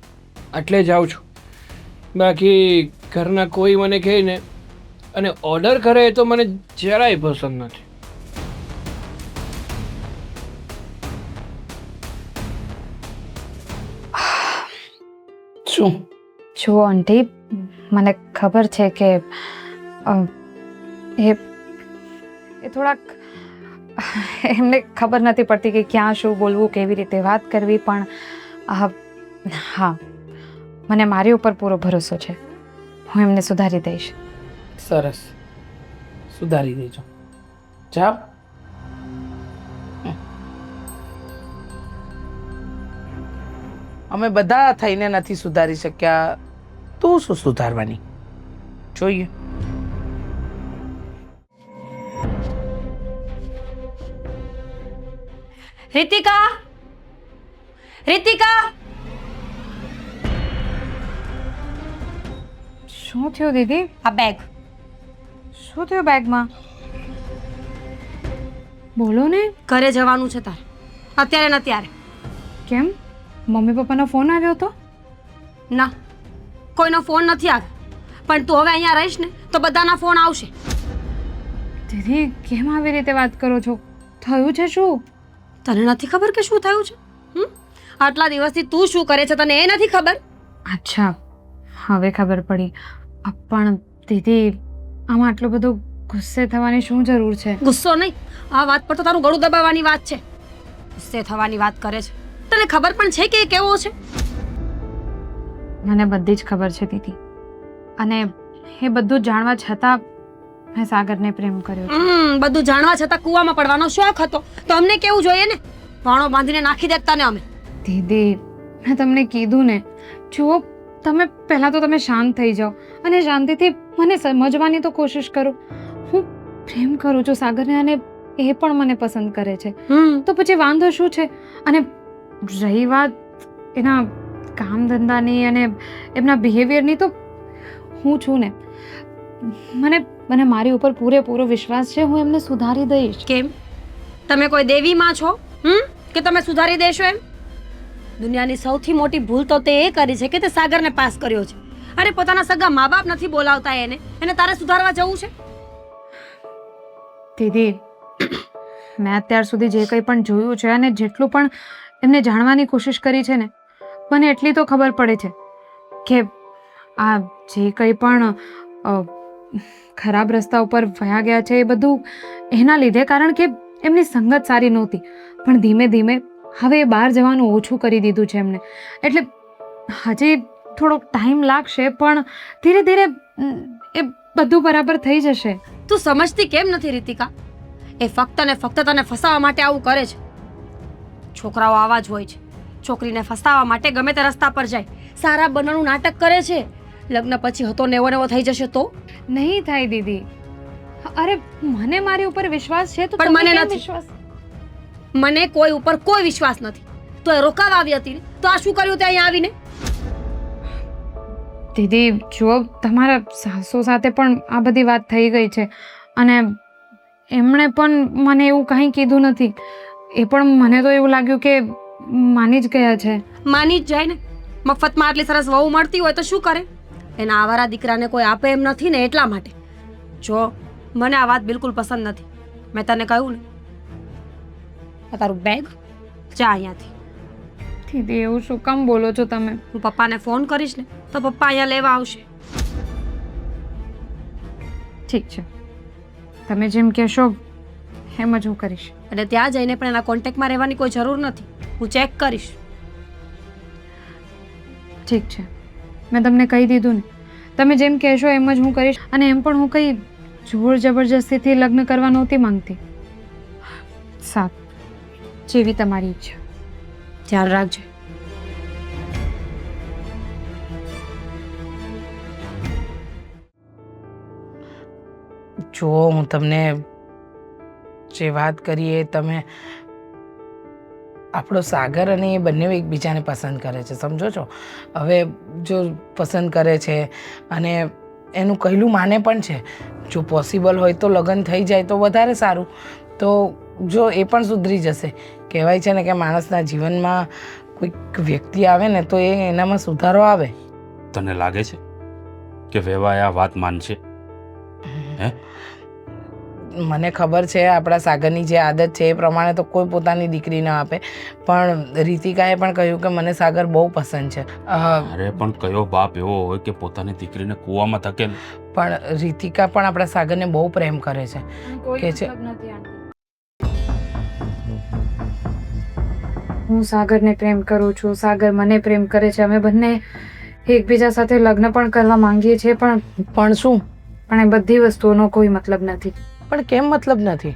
એટલે જાઉં છું. બાકી ઘરના કોઈ મને કહે ને અને ઓર્ડર કરે તો મને જરાય પસંદ નથી. શું? જુઓ આંટી, મને ખબર છે કે એ થોડાક એમને ખબર નથી પડતી કે ક્યાં શું બોલવું, કેવી રીતે વાત કરવી, પણ હા, મને મારી ઉપર પૂરો ભરોસો છે. હું એમને સુધારી દઈશ. સરસ, સુધારી દેજો. જાઓ. અમે બધા થઈને નથી સુધારી શક્યા, તું શું સુધારવાની? જોઈએ. રીતિકા, રીતિકા, શું થયું દીદી? આ બેગ. શું થયું બેગમાં? બોલો ને. ઘરે જવાનું છે તારે, અત્યારે ને અત્યારે. કેમ? મમ્મી પપ્પાનો ફોન આવ્યો હતો? ના, કોઈનો ફોન નથી આવ્યો, પણ તું હવે અહીંયા રહીશ ને તો બધાના ફોન આવશે. દીદી કેમ આવી રીતે વાત કરો છો? થયું છે શું? તને નથી ખબર કે શું થયું છે? આટલા દિવસથી તું શું કરે છે તને એ નથી ખબર? અચ્છા, હવે ખબર પડી. પણ દીદી આમાં આટલું બધું ગુસ્સે થવાની શું જરૂર છે? ગુસ્સો નહીં, આ વાત પર તો તારું ગળું દબાવવાની વાત છે. ગુસ્સે થવાની વાત કરે છે. તને ખબર પણ છે કે એ કેવો છે? મને બધી જ ખબર છે દીદી, અને એ બધું જાણવા છતાં મેં સાગરને પ્રેમ કર્યો છે. બધું જાણવા છતાં કૂવામાં પડવાનો શોખ હતો તો અમને કેવું જોઈએ ને? વાણો બાંધીને નાખી દેતા ને અમે. દીદી મેં તમને કીધું ને, જુઓ તમે પહેલાં તો તમે શાંત થઈ જાઓ અને શાંતિથી મને સમજવાની તો કોશિશ કરો. હું પ્રેમ કરું છું સાગરને અને એ પણ મને પસંદ કરે છે, તો પછી વાંધો શું છે? અને રહી વાત એના કામ ધંધાની અને એમના બિહેવિયરની, તો હું છું ને, મને મારી ઉપર પૂરેપૂરો વિશ્વાસ છે. હું એમને સુધારી દઈશ. કેમ? તમે કોઈ દેવી માં છો કે તમે સુધારી દેશો એમ? દુનિયાની સૌથી મોટી ભૂલ તો તે એ કરી છે કે તે સાગરને પાસ કર્યો છે. અરે પોતાના સગા મા બાપ નથી બોલાવતા એને તારે સુધારવા જવું છે? દીદી મેં અત્યાર સુધી જે કંઈ પણ જોયું છે અને જેટલું પણ એમને જાણવાની કોશિશ કરી છે ને, મને એટલી તો ખબર પડે છે કે આ જે કંઈ પણ ખરાબ રસ્તા ઉપર વયા ગયા છે એ બધું એના લીધે, કારણ કે એમની સંગત સારી નહોતી. પણ ધીમે ધીમે હવે એ બહાર જવાનું ઓછું કરી દીધું છે એમને. એટલે હજી થોડોક ટાઈમ લાગશે, પણ ધીરે ધીરે એ બધું બરાબર થઈ જશે. તું સમજતી કેમ નથી રીતિકા? એ ફક્ત ને ફક્ત તને ફસાવવા માટે આવું કરે છે. છોકરાઓ આવા જ હોય છે, છોકરીને ફસાવવા માટે ગમે તે રસ્તા પર જાય, સારા બનવાનું નાટક કરે છે. લગ્ન પછી હતો નેવો નેવો થઈ જશે તો? નહીં થાય દીદી. અરે મને મારી ઉપર વિશ્વાસ છે, તો પણ મને તમને કેમ નથી. વિશ્વાસ? મને કોઈ ઉપર કોઈ વિશ્વાસ નથી. તો એ રોકાવા આવી હતી ને, તો આ શું કર્યું તે અહીંયા આવીને? દીદી જો તમારા સાસુ સાથે પણ આ બધી વાત થઈ ગઈ છે અને એમણે પણ મને એવું કંઈ કીધું નથી. એ પણ મને તો એવું લાગ્યું કે માની જ ગયા છે. માની જ જાય ને. મફતમાં આટલી સરસ વહુ મળતી હોય તો શું કરે? એના આવારા દીકરાને કોઈ આપે એમ નથી ને એટલા માટે. જો મને આ વાત બિલકુલ પસંદ નથી. મેં તને કહ્યું ને, આ તારું બેગ જા અહીંયાથી. દીદી એવું શું કામ બોલો છો તમે? હું પપ્પાને ફોન કરીશ ને તો પપ્પા અહીંયા લેવા આવશે. ઠીક છે, તમે જેમ કહેશો એમ જ હું કરીશ. એટલે ત્યાં જઈને પણ એના કોન્ટેક્ટમાં રહેવાની કોઈ જરૂર નથી. હું ચેક કરીશ. ઠીક છે, મેં તમને કહી દીધું ને, તમે જેમ કહેશો એમ જ હું કરીશ. અને એમ પણ હું કંઈ જોર જબરજસ્તીથી લગ્ન કરવા નહોતી માંગતી. સારું, જેવી તમારી ઈચ્છા. ધ્યાન રાખજે. જો હું તમને જે વાત કરી એ તમે આપણો સાગર અને એ બંને એકબીજાને પસંદ કરે છે, સમજો છો? હવે જો પસંદ કરે છે અને એનું કહેલું માને પણ છે, જો પોસિબલ હોય તો લગ્ન થઈ જાય તો વધારે સારું. તો જો એ પણ સુધરી જશે. કહેવાય છે ને કે માણસના જીવનમાં કોઈક વ્યક્તિ આવે ને તો એનામાં સુધારો આવે. તને લાગે છે કે વેવાએ આ વાત માનશે? હે? મને ખબર છે આપણા સાગરની જે આદત છે એ પ્રમાણે તો કોઈ પોતાની દીકરી ન આપે, પણ રીતિકાએ પણ કહ્યું કે મને સાગર બહુ પસંદ છે. અરે પણ કયો બાપ એવો હોય કે પોતાની દીકરીને કૂવામાં ધકેલે? પણ રીતિકા પણ આપણા સાગરને બહુ પ્રેમ કરે છે. કે છે હું સાગરને પ્રેમ કરું છું, સાગર મને પ્રેમ કરે છે. અમે બંને એકબીજા સાથે લગ્ન પણ કરવા માંગીએ છીએ, પણ શું? પણ એ બધી વસ્તુઓનો કોઈ મતલબ નથી. પણ કેમ મતલબ નથી?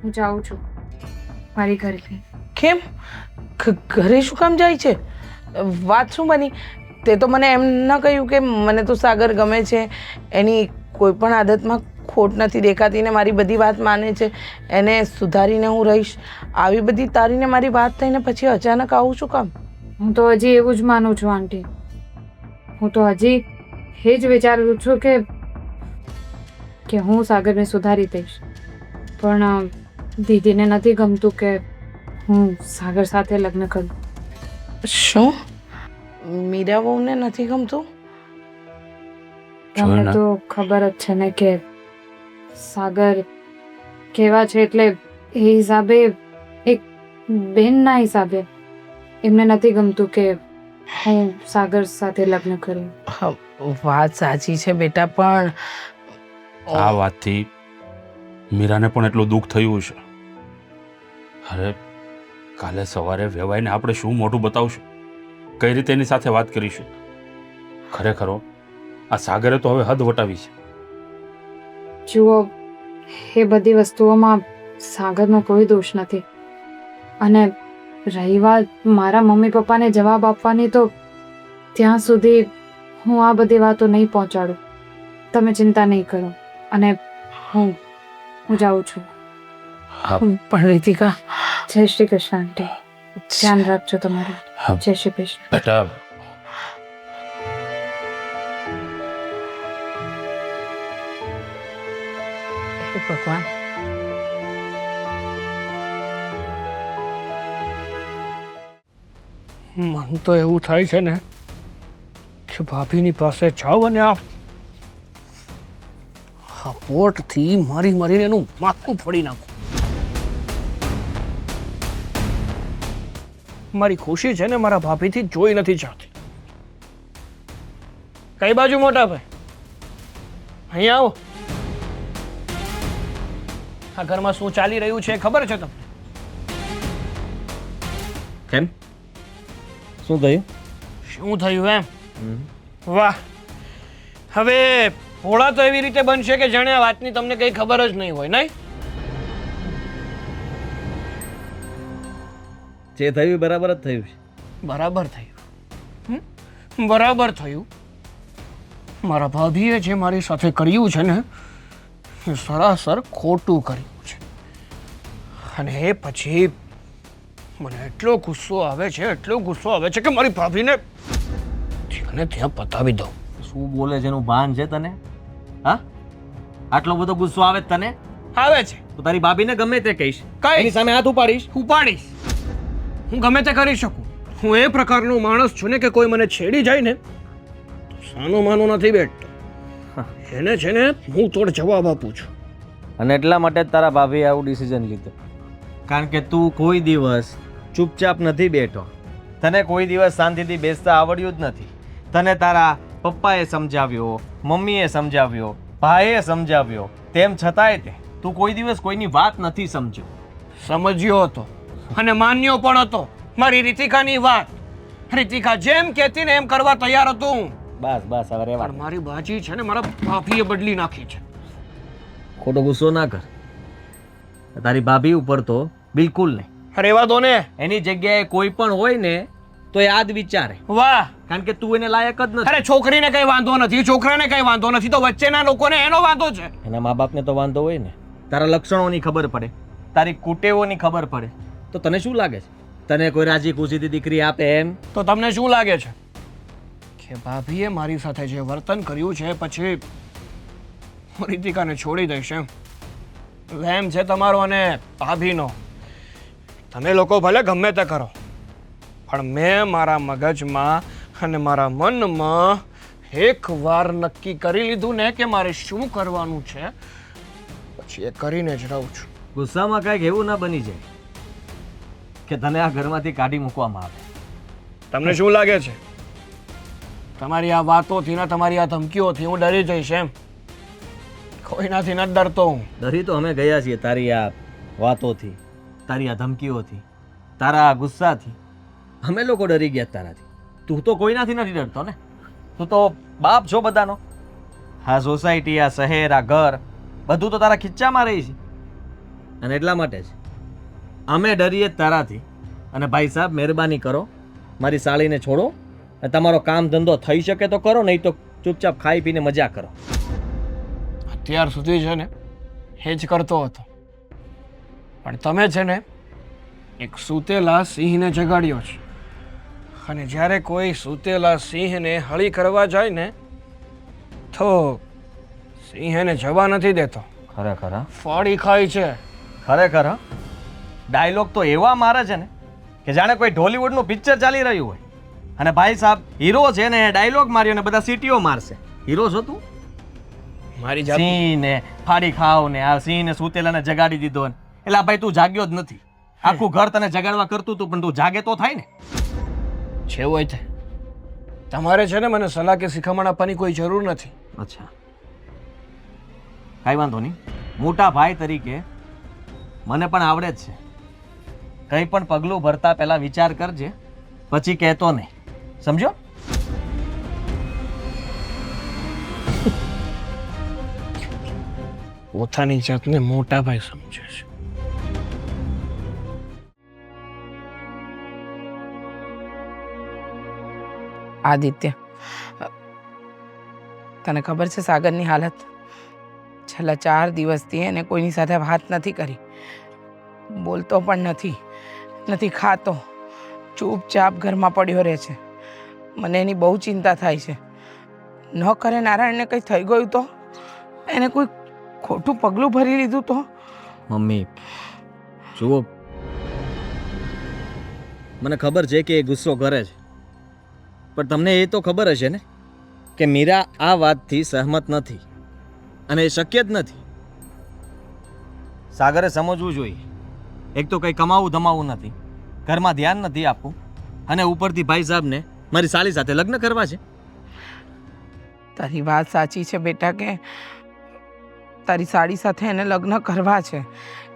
હું જાઉં છું મારી ઘરે. કેમ? ઘરે શું કામ જાય છે? વાત શું બની? તે તો મને એમ ન કહ્યું કે મને તો સાગર ગમે છે, એની કોઈ પણ આદતમાં ખોટ નથી દેખાતી ને મારી બધી વાત માને છે, એને સુધારીને હું રહીશ. આવી બધી તારીને મારી વાત થઈને પછી અચાનક આવું શું કામ? હું તો હજી એવું જ માનું છું આંટી. હું તો હજી એ જ વિચારું છું કે હું સાગરને સુધારી દઈશ. પણ દીદીને નથી ગમતું કે હું સાગર સાથે લગ્ન કરું. શું? મીરા બહુને નથી ગમતું? તમને તો ખબર જ છે ને કે સાગર કેવા છે, એટલે એ હિસાબે એક બેનના હિસાબે એમને નથી ગમતું કે હું સાગર સાથે લગ્ન કરું. વાત સાચી છે બેટા, પણ આ વાતથી મીરાને પણ એટલું દુઃખ થયું છે. અરે કાલે સવારે વેવાઈને આપણે શું મોઢું બતાવશું? કઈ રીતે એની સાથે વાત કરીશું? ખરેખર આ સાગરે તો હવે હદ વટાવી છે. જુઓ, એ બધી વસ્તુઓમાં સાગરનો કોઈ દોષ નથી. અને રહી વાત મારા મમ્મી પપ્પાને જવાબ આપવાની, તો ત્યાં સુધી હું આ બધી વાતો નહીં પહોંચાડું. તમે ચિંતા નહીં કરો. અને હું જાઉં છું. પણ રીતિકા, જય શ્રી કૃષ્ણ આંટી. ધ્યાન રાખજો તમારું. જય શ્રી કૃષ્ણ. બેટા ભગવાન, મન તો એવું થાય છે ને કે ભાભીની પાસે જાઓ અને આ પોટથી મારીને એનું માથું ફોડી નાખું. મારી ખુશી છે ને મારા ભાભીથી જોઈ નથી ચાહતી. કઈ બાજુ મોટા ભાઈ? અહીંયા આવો. આ ઘરમાં શું ચાલી રહ્યું છે ખબર છે તમને? કેમ? શું થયું? શું થયું એમ? વાહ, હવે ભોળા તો એવી રીતે બનશે કે જાણે આ વાતની તમને કઈ ખબર જ નહીં હોય, નહીં? જે થયું બરાબર જ થયું છે. બરાબર થયું. બરાબર થયું. મારા ભાભીએ જે મારી સાથે કર્યું છે ને એ સરાસર ખોટું કર્યું છે. અને એ પછી મને એટલો ગુસ્સો આવે છે કે મારી ભાભીને ત્યાં પતાવી દઉં. શું બોલે છે એનું ભાન છે તને? હા, આટલો બધો ગુસ્સો આવે છે તને? આવે છે તો તારી ભાભીને ગમે તે કહીશ, કઈ એની સામે હાથ ઉપાડીશ. ઉપાડીશ. હું ગમે તે કરી શકું. હું એ પ્રકારનો માણસ છું ને કે કોઈ મને છેડી જાય ને તો સાનો માનો નથી બેઠતો. એને છે ને હું તોડ જવાબ આપું છું. અને એટલા માટે જ તારા ભાભીએ આવું ડિસિઝન લીધું. કારણ કે તું કોઈ દિવસ ચૂપચાપ નથી બેઠો. તને કોઈ દિવસ શાંતિથી બેસતા આવડ્યું જ નથી. તને તારા પપ્પાએ સમજાવ્યો, મમ્મીએ સમજાવ્યો, ભાઈએ સમજાવ્યો, તેમ છતાંય તું કોઈ દિવસ કોઈની વાત નથી સમજ્યો. સમજ્યો હતો અને માન્યો પણ હતો મારી રીતિકાની વાત. રીતિકા જેમ કહેતી ને એમ કરવા તૈયાર હતો હું. બસ બસ હવે રહેવા પણ મારી બાજી છે ને મારા ભાભીએ બદલી નાખી છે. ખોટો ગુસ્સો ના કર. તારી ભાભી ઉપર તો બિલકુલ નહીં. રહેવા દો ને. એની જગ્યાએ કોઈ પણ હોય ને તો એ આ જ વિચારે. વાહ. કારણ કે તું એને લાયક જ નથી. અરે છોકરીને કઈ વાંધો નથી, છોકરાને કઈ વાંધો નથી, તો વચ્ચેના લોકોને એનો વાંધો છે. એના મા બાપને તો વાંધો હોય ને. તારા લક્ષણોની ખબર પડે, તારી કુટેવોની ખબર પડે, તો તને શું લાગે છે તને કોઈ રાજી ખુશીથી દીકરી આપે એમ? તો તમને શું લાગે છે કે ભાભીએ મારી સાથે જે વર્તન કર્યું છે પછી હું રીતિકાને છોડી દઈશ એમ? વહેમ છે તમારો અને ભાભીનો. તમે લોકો ભલે ગમે તે કરો, પણ મેં મારા મગજમાં અને મારા મનમાં એક વાર નક્કી કરી લીધું ને કે મારે શું કરવાનું છે, પછી એ કરીને જ રહું છું. ગુસ્સામાં કાંઈક એવું ના બની જાય કે તને આ ઘરમાંથી કાઢી મૂકવામાં આવે. તમને શું લાગે છે તમારી આ વાતોથી ને તમારી આ ધમકીઓથી હું ડરી જઈશ એમ? કોઈનાથી નથી ડરતો હું. ડરી તો અમે ગયા છીએ તારી આ વાતોથી, તારી આ ધમકીઓથી, તારા આ ગુસ્સાથી. અમે લોકો ડરી ગયા તારાથી. તું તો કોઈનાથી નથી ડરતો ને. તું તો બાપ છો બધાનો. આ સોસાયટી, આ શહેર, આ ઘર બધું તો તારા ખીચ્ચામાં રહી છે. અને એટલા માટે જ અમે ડરીએ જ તારાથી. અને ભાઈ સાહેબ મહેરબાની કરો, મારી સાળીને છોડો. અને તમારો કામ ધંધો થઈ શકે તો કરો, નહીં તો ચૂપચાપ ખાઈ પીને મજા કરો. અત્યાર સુધી છે ને એ જ કરતો હતો, પણ તમે છે ને એક સૂતેલા સિંહને જગાડ્યો છે. અને જ્યારે કોઈ સૂતેલા સિંહને હળી કરવા જાય ને તો સિંહ એને જવા નથી દેતો, ખરેખર હા, ફાડી ખાય છે. ખરેખર હા. ડાયલોગ તો એવા મારે છે ને કે જાણે કોઈ ઢોલિવૂડનું પિક્ચર ચાલી રહ્યું હોય. અને ભાઈ સાહેબ હીરો છે ને ડાયલોગ માર્યો ને બધા સીટીઓ મારશે. હીરો છો તું? મારી જાત સિંહને ફાડી ખાવ ને આ સિંહને સૂતેલાને જગાડી દીધો ને. એટલે ભાઈ તું જાગ્યો જ નથી. આખું ઘર તને જગાડવા કરતું હતું, પણ તું જાગે તો થાય ને. છે હોય તે તમારે છે ને મને સલાહ કે શિખામણ આપવાની કોઈ જરૂર નથી. અચ્છા, કાંઈ વાંધો નહીં. મોટા ભાઈ તરીકે મને પણ આવડે જ છે. કંઈ પણ પગલું ભરતા પહેલા વિચાર કરજે, પછી કહેતો નહીં. સમજો? પોતાની જાતને મોટા ભાઈ સમજે છે. આદિત્ય, તને ખબર છે સાગરની હાલત? છેલ્લા 4 દિવસથી એને કોઈની સાથે વાત નથી કરી, બોલતો પણ નથી ખાતો, ચૂપચાપ ઘરમાં પડ્યો રહે છે. મને એની બહુ ચિંતા થાય છે. ન કરે નારાયણને કંઈ થઈ ગયું તો? એને કોઈ ખોટું પગલું ભરી લીધું તો? મમ્મી જુઓ, મને ખબર છે કે એ ગુસ્સો કરે છે, પણ તમને એ તો ખબર હશે ને કે મીરા આ વાતથી સહમત નથી અને એ શક્ય જ નથી. સાગરે સમજવું જોઈએ, એક તો કંઈ કમાવું ધમાવું નથી, ઘરમાં ધ્યાન નથી આપવું, અને ઉપરથી ભાઈ સાહેબને મારી સાલી સાથે લગ્ન કરવા છે. તારી વાત સાચી છે બેટા કે તારી સાડી સાથે એને લગ્ન કરવા છે.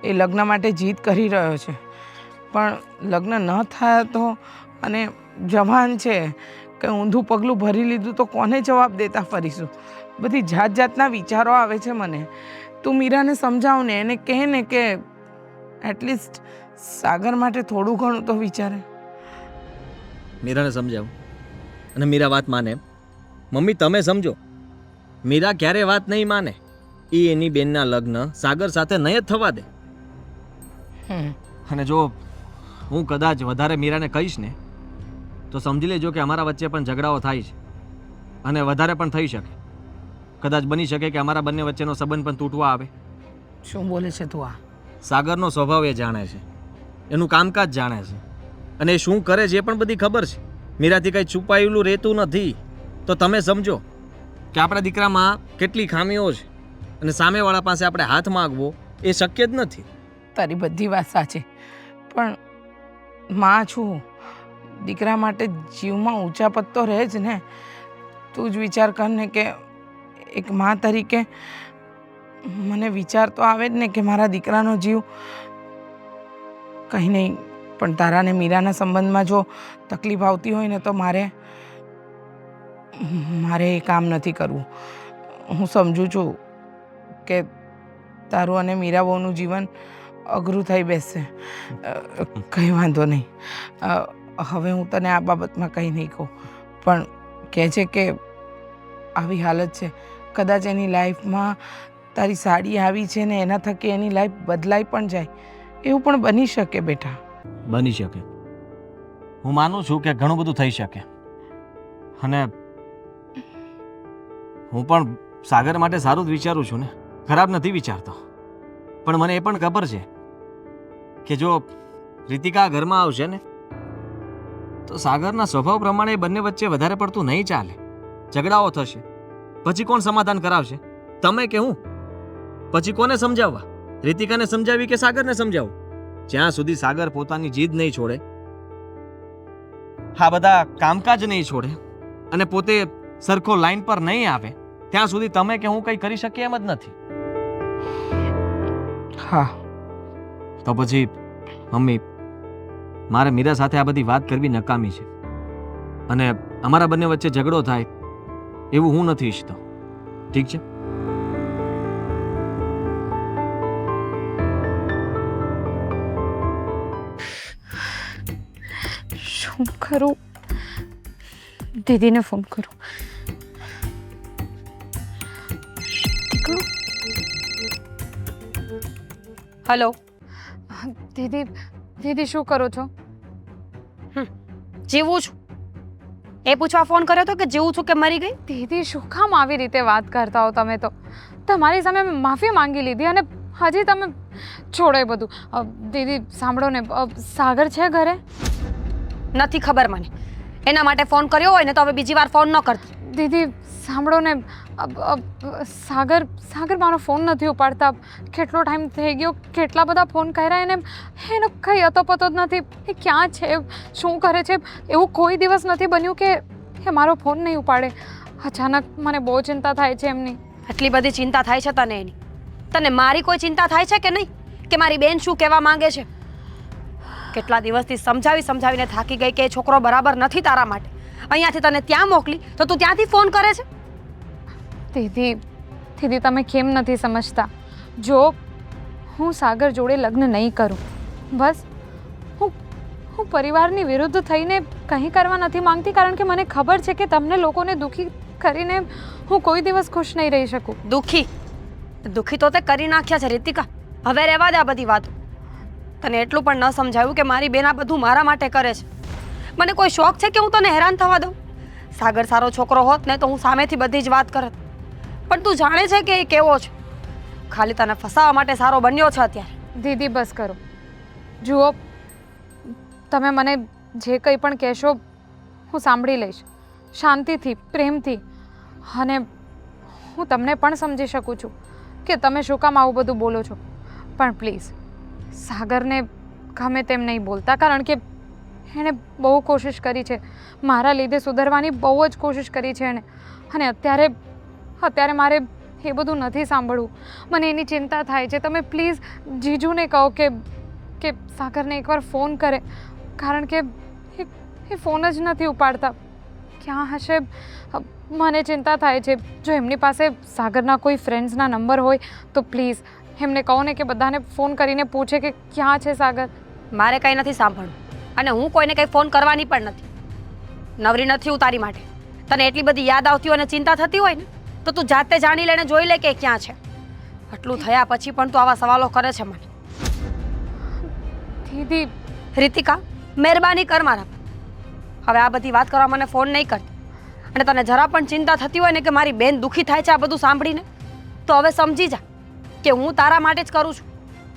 એ લગ્ન માટે જીદ કરી રહ્યો છે, પણ લગ્ન ન થાય તો, અને જવાન છે, કે ઊંધું પગલું ભરી લીધું તો કોને જવાબ દેતા ફરીશું? બધી જાતના વિચારો આવે છે મને. તું મીરાને સમજાવ ને, એને કહે ને કે એટલીસ્ટ સાગર માટે થોડું ઘણું તો વિચારે. મીરાને સમજાવું અને મીરા વાત માને. મમ્મી તમે સમજો, મીરા ક્યારે વાત નહીં માને. એ એની બેનના લગ્ન સાગર સાથે નહીં જ થવા દે. અને જો હું કદાચ વધારે મીરાને કહીશ ને તો સમજી લેજો કે અમારા વચ્ચે પણ ઝઘડાઓ થાય છે, અને વધારે પણ થઈ શકે. કદાચ બની શકે કે અમારા બંને વચ્ચેનો સંબંધ પણ તૂટવા આવે. શું બોલે છે તું આ? સાગરનો સ્વભાવ એ જાણે છે, એનું કામકાજ જાણે છે. અને એ શું કરે છે એ પણ બધી ખબર છે. મીરાથી કંઈ છુપાયેલું રહેતું નથી. તો તમે સમજો કે આપણા દીકરામાં કેટલી ખામીઓ છે અને સામેવાળા પાસે આપણે હાથ માગવો એ શક્ય જ નથી. તારી બધી વાત સાચી, પણ માં છું, દીકરા માટે જીવમાં ઊંચા પત્તો રહે જ ને. તું જ વિચાર કર ને કે એક માં તરીકે મને વિચાર તો આવે જ ને કે મારા દીકરાનો જીવ કંઈ નહીં, પણ તારા ને મીરાના સંબંધમાં જો તકલીફ આવતી હોય ને તો મારે એ કામ નથી કરવું. હું સમજુ છું કે તારું અને મીરા બહુનું જીવન અઘરું થઈ બેસશે. કંઈ વાંધો નહીં, હવે હું તને આ બાબતમાં કંઈ નહીં કહું, પણ કહે છે કે આવી હાલત છે, કદાચ એની લાઈફમાં તારી સાડી આવી છે ને એના થકી એની લાઈફ બદલાઈ પણ જાય, એવું પણ બની શકે બેટા. બની શકે. હું માનું છું કે ઘણું બધું થઈ શકે, અને હું પણ સાગર માટે સારું જ વિચારું છું ને, ખરાબ નથી વિચારતો. પણ મને એ પણ ખબર છે કે જો રીતિકા ઘરમાં આવશે ને તો સાગરના સ્વભાવ પ્રમાણે એ બંને વચ્ચે વધારે પડતું નહીં ચાલે. ઝઘડાઓ થશે, પછી કોણ સમાધાન કરાવશે? તમે કે હું? પછી કોને સમજાવવા? રીતિકાને સમજાવી કે સાગરને સમજાવું? જ્યાં સુધી સાગર પોતાની જીદ નહીં છોડે, આ બધા કામકાજ નહીં છોડે અને પોતે સરખો લાઈન પર નહીં આવે, ત્યાં સુધી તમે કે હું કંઈ કરી શકીએ એમ જ નથી. હા, તો પછી મમ્મી, મારે મીરા સાથે આ બધી વાત કરવી નકામી છે, અને અમારા બંને વચ્ચે ઝઘડો થાય એવું હું નથી ઈચ્છતો. ઠીક છે? શું કરું? દીદીને ફોન કરું. હલો. દીદી, દીદી શું કરો છો? જીવું છું એ પૂછવા ફોન કર્યો હતો કે જીવું છું કે મરી ગઈ? દીદી, શું કામ આવી રીતે વાત કરતા હો તમે? તો તમારી સામે મેં માફી માંગી લીધી અને હજી તમે છોડો એ બધું. દીદી સાંભળો ને, સાગર છે ઘરે? નથી ખબર મને. એના માટે ફોન કર્યો હોય ને તો હવે બીજી વાર ફોન ન કરતી. દીદી સાંભળો ને, સાગર મારો ફોન નથી ઉપાડતા. કેટલો ટાઈમ થઈ ગયો, કેટલા બધા ફોન કર્યા એને કંઈ અતોપતો જ નથી. એ ક્યાં છે, શું કરે છે, એવું કોઈ દિવસ નથી બન્યું કે એ મારો ફોન નહીં ઉપાડે. અચાનક મને બહુ ચિંતા થાય છે એમની. આટલી બધી ચિંતા થાય છે તને એની? તને મારી કોઈ ચિંતા થાય છે કે નહીં? કે મારી બેન શું કહેવા માંગે છે? કેટલા દિવસથી સમજાવીને થાકી ગઈ કે એ છોકરો બરાબર નથી તારા માટે. અહીંયાથી તને ત્યાં મોકલી તો તું ત્યાંથી ફોન કરે છે? દીદી તમે કેમ નથી સમજતા? જો હું સાગર જોડે લગ્ન નહીં કરું, બસ હું પરિવારની વિરુદ્ધ થઈને કંઈ કરવા નથી માંગતી, કારણ કે મને ખબર છે કે તમને લોકોને દુઃખી કરીને હું કોઈ દિવસ ખુશ નહીં રહી શકું. દુઃખી તો તે કરી નાખ્યા છે રીતિકા. હવે રહેવા દે આ બધી વાતો. તને એટલું પણ ન સમજાયું કે મારી બેન આ બધું મારા માટે કરે છે. મને કોઈ શોખ છે કે હું તને હેરાન થવા દઉં? સાગર સારો છોકરો હોત ને તો હું સામેથી બધી જ વાત કરત, પણ તું જાણે છે કે એ કેવો છે. ખાલી તને ફસાવા માટે સારો બન્યો છે અત્યારે. દીદી બસ કરો. જુઓ, તમે મને જે કંઈ પણ કહેશો હું સાંભળી લઈશ, શાંતિથી, પ્રેમથી. અને હું તમને પણ સમજી શકું છું કે તમે શું કામ આવું બધું બોલો છો, પણ પ્લીઝ સાગરને ગમે તેમ નહીં બોલતા, કારણ કે એણે બહુ કોશિશ કરી છે મારા લીધે સુધરવાની, બહુ જ કોશિશ કરી છે એણે. અને અત્યારે મારે એ બધું નથી સાંભળવું. મને એની ચિંતા થાય છે. તમે પ્લીઝ જીજુને કહો કે સાગરને એકવાર ફોન કરે, કારણ કે એ ફોન જ નથી ઉપાડતા. ક્યાં હશે? મને ચિંતા થાય છે. જો એમની પાસે સાગરના કોઈ ફ્રેન્ડ્સના નંબર હોય તો પ્લીઝ એમને કહો ને કે બધાને ફોન કરીને પૂછે કે ક્યાં છે સાગર. મારે કંઈ નથી સાંભળવું, અને હું કોઈને કંઈ ફોન કરવાની પણ નથી. નવરી નથી હું તારી માટે. તને એટલી બધી યાદ આવતી હોય અને ચિંતા થતી હોય ને તો તું જાતે જાણી લેને જોઈ લે કે ક્યાં છે. આટલું થયા પછી પણ તું આવા સવાલો કરે છે મને. દીદી રીતિકા, મહેરબાની કર મારા પર. હવે આ બધી વાત કરવા મને ફોન નહીં કરતી. અને તને જરા પણ ચિંતા થતી હોય ને કે મારી બેન દુઃખી થાય છે આ બધું સાંભળીને, તો હવે સમજી જા કે હું તારા માટે જ કરું છું.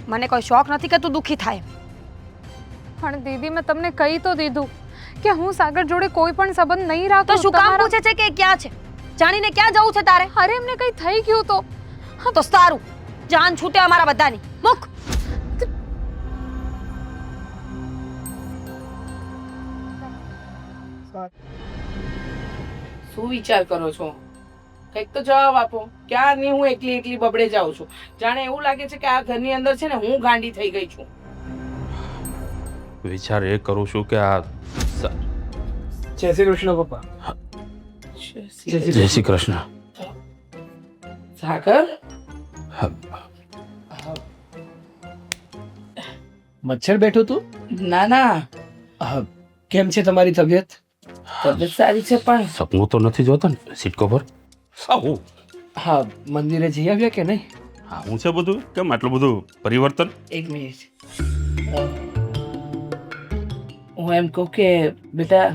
મને કોઈ શોખ નથી કે તું દુઃખી થાય. પણ દીદી મેં તમને કહી તો દીધું કે હું સાગર જોડે કોઈ પણ સંબંધ નહીં રાખું. તો શું કામ તમારા- પૂછે છે કે એ ક્યાં છે? જાણીને ક્યાં જવું છે તારે? અરે એમને કંઈ થઈ ગયું તો હા તો સારું, જાન છૂટે અમારા બધાની. મુક. શું વિચાર કરો છો? કંઈક તો જવાબ આપો. ક્યારની હું એકલી એકલી બબડે જાઉં છું. જાણે એવું લાગે છે કે આ ઘરની અંદર છે ને હું ગાંડી થઈ ગઈ છું. વિચાર એ કરું છું કે આ જય શ્રી કૃષ્ણ પપ્પા. જય શ્રી કૃષ્ણ. સાગર, મચ્છર બેઠું તું? ના ના, કેમ છે તમારી તબિયત? તબિયત સારી છે પણ સપનું તો નથી જોતો ને સીટકો પર? આવું હા, મંદિરે જઈ આવ્યા કે નહીં? હા, હું છે બધું કેમ આટલું બધું પરિવર્તન? એક મિનિટ. હું એમ કહું કે બેટા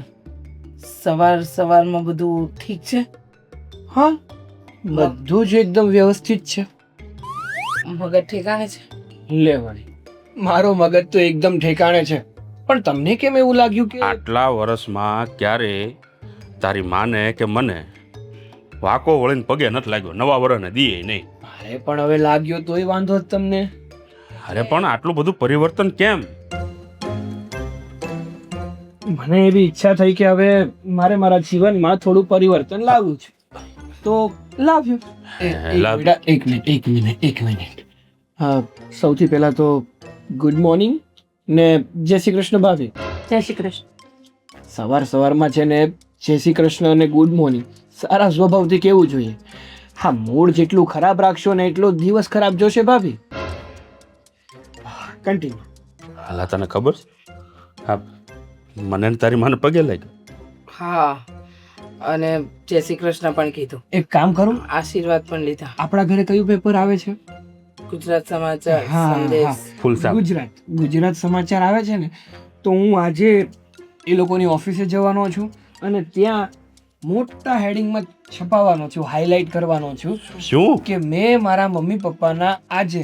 સવારમાં બધું ઠીક છે? હા, બધું જ એકદમ વ્યવસ્થિત છે. મગજ ઠેકાણે છે? લે વળી, મારો મગજ તો એકદમ ઠેકાણે છે. પણ તમને કેમ એવું લાગ્યું કે આટલા વર્ષમાં ક્યારે તારી માને કે મને વાકો વળીને પગે નથી લાગ્યો, નવા વર્ષને દીએ નહીં. અરે પણ હવે લાગ્યો તોય વાંધો જ તમને. અરે પણ આટલું બધું પરિવર્તન કેમ? મને એવી ઈચ્છા થઈ કે હવે મારે મારા જીવનમાં થોડું પરિવર્તન લાવવું છે, તો લાવ્યું. એક મિનિટ. હા, સૌથી પહેલા તો ગુડ મોર્નિંગ ને જય શ્રી કૃષ્ણ ભાભી. જય શ્રી કૃષ્ણ. સવારમાં છે ને જય શ્રી કૃષ્ણ અને ગુડ મોર્નિંગ સારા સ્વભાવથી કેવું જોઈએ. હા, મૂડ જેટલું ખરાબ રાખશો ને એટલો દિવસ ખરાબ જોશે ભાભી. કન્ટિન્યુ. હાલા તને ખબર છે? હા, મને ને તારી માને પગે લાગ્યો. હા, અને જય શ્રી કૃષ્ણ પણ કીધું. એક કામ કરું, આશીર્વાદ પણ લીધા. આપણા ઘરે કયું પેપર આવે છે? ગુજરાત સમાચાર, હા, સંદેશ. ફૂલ સાહેબ. ગુજરાત સમાચાર આવે છે ને, તો હું આજે એ લોકોની ઓફિસે જવાનો છું અને ત્યાં મોટા હેડિંગમાં છપાવવાનો છું, હાઇલાઇટ કરવાનો છું શું? કે મેં મારા મમ્મી પપ્પાના આજે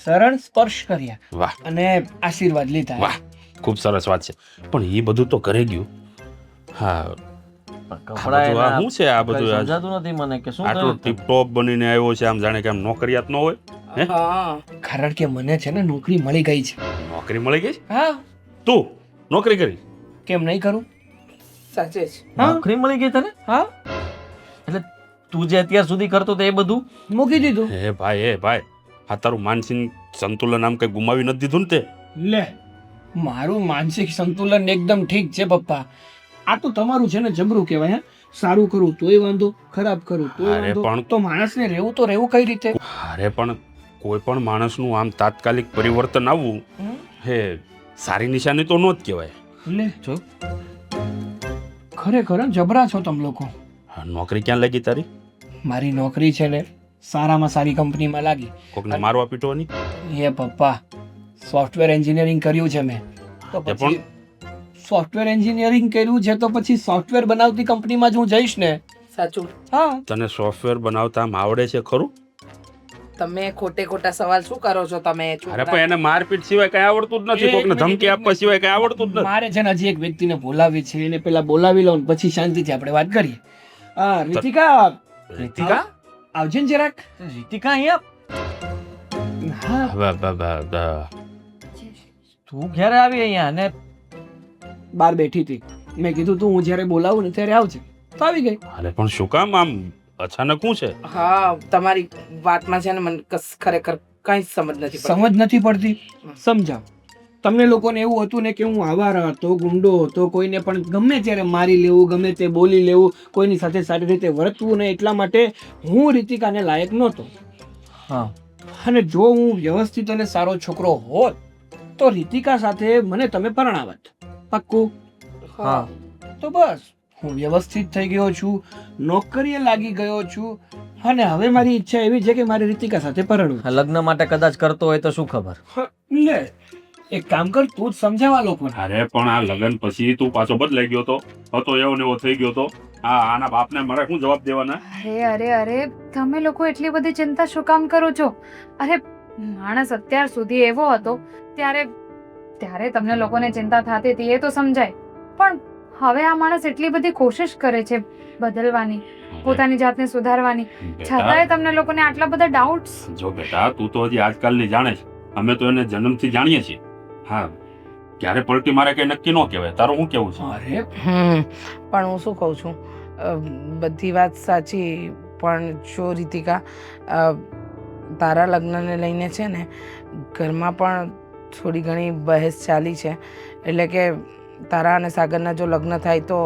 શરણ સ્પર્શ કર્યા વાહ અને આશીર્વાદ લીધા. વાહ, ખૂબ સરસ વાત છે. પણ એ બધું તો કરી ગયું. હા, કપડાં આ શું છે આ બધું? કંઈ આ સમજાતું નથી મને કે શું આટલો થયું? ટીપટોપ બનીને આવ્યો છે, આમ જાણે કે આમ નોકરિયાત ન હોય. હે? હા, કારણ કે મને છે ને નોકરી મળી ગઈ છે. નોકરી મળી ગઈ છે? હા, તું નોકરી કરી? કેમ નહીં કરું? સાચે જ. હા? નોકરી મળી ગઈ તને? હા, એટલે તું જે અત્યાર સુધી કરતો તો એ બધું મૂકી દીધું. હે ભાઈ, આ તારું માનસિક સંતુલન આમ કઈ ગુમાવી નથી દીધું ને તે? લે, મારું માનસિક સંતુલન એકદમ ઠીક છે પપ્પા. આ તો તમારું છે ને જબરું કહેવાય. હે, સારું કરું તોય વાંધો, ખરાબ કરું તોય અરે વાંધો. પણ- તો માણસને રહેવું તો રહેવું કઈ રીતે? અરે પણ કોઈ પણ માણસનું આમ તાત્કાલિક પરિવર્તન આવવું હે સારી નિશાની તો નો જ કહેવાય. લે, જો ખરેખર જબરા છો તમે લોકો. હા, નોકરી ક્યાં લાગી તારી? મારી નોકરી છે ને સારામાં સારી કંપનીમાં લાગી. કોકને મારવા પીટવાની? એ પપ્પા, સોફ્ટવેર એન્જિનિયરિંગ કર્યું છે મેં. તો તે પછી સોફ્ટવેર એન્જિનિયરિંગ કર્યું છે તો પછી સોફ્ટવેર બનાવતી કંપનીમાં જ હું જઈશ ને. સાચું. હા, તને સોફ્ટવેર બનાવતા આમ આવડે છે ખરું? તમે ખોટા સવાલ શું કરો છો તમે? અરે પણ એને મારપીટ સિવાય કઈ આવડતું જ નથી, કોકને ધમકી આપવા સિવાય કઈ આવડતું જ નથી. મારે છે ને હજી એક વ્યક્તિને બોલાવી છે, એને પેલા બોલાવી લઉં ને પછી શાંતિથી આપણે વાત કરીએ. હા, રીતિકા, રીતિકા? આવજે ને જરાક. રીતિકા અહીંયા હા, તું ક્યારે આવી અહીંયા? અને બહાર બેઠી હતી. મેં કીધું તું હું જ્યારે બોલાવું ને ત્યારે આવજે. તો આવી ગઈ. અરે પણ શું કામ આમ અચાનક શું છે? હા, તમારી વાતમાં છે ને મને ખરેખર કઈ સમજ નથી પડતી. સમજ નથી પડતી? સમજાવ. તમને લોકોને એવું હતું ને કે હું આવારા હતો, ગુંડો હતો, કોઈને પણ ગમે ત્યારે મારી લેવું, ગમે તે બોલી લેવું, કોઈની સાથે સારી રીતે વર્તવું ને, એટલા માટે હું રીતિકાને લાયક નહોતો. હા, અને જો હું વ્યવસ્થિત અને સારો છોકરો હોત તો રીતિકા સાથે મને તમે પરણાવત. પાક્કું? હા. તો બસ હું વ્યવસ્થિત થઈ ગયો છું, નોકરીએ લાગી ગયો છું અને હવે મારી ઈચ્છા એવી છે કે મારી રીતિકા સાથે પરણવું. આ લગ્ન માટે કદાચ કરતો હોય તો શું ખબર? લે, એક કામ કર, તું જ સમજાવવા લોકોને. અરે પણ આ લગ્ન પછી તું પાછો બદલાઈ ગયો હતો એવો ને એવો થઈ ગયો તો આના બાપને મારે શું જવાબ દેવાના? અરે તમે લોકો એટલી બધી ચિંતા શું કામ કરો છો? અરે માણસ અત્યાર સુધી એવો હતો ત્યારે ત્યારે તમને લોકોને ચિંતા થતી હતી એ તો સમજાય, પણ હવે આ માણસ એટલી બધી કોશિશ કરે છે બદલવાની, પોતાની જાતને સુધારવાની, છતાંય તમને લોકોને આટલા બધા ડાઉટ્સ. જો બેટા, તું તો હજી આજકાલની જાણે છે, અમે તો એને જન્મથી જાણીએ છીએ. હા, ક્યારે પલટી મારે કઈ નક્કી ન કહેવાય. તારું શું કેવું છે? અરે પણ હું શું કહું છું, બધી વાત સાચી, પણ જો રીતિકા, તારા લગ્નને લઈને છે ને ઘરમાં પણ થોડી ઘણી બહેસ ચાલી છે. એટલે કે તારા અને સાગરના જો લગ્ન થાય તો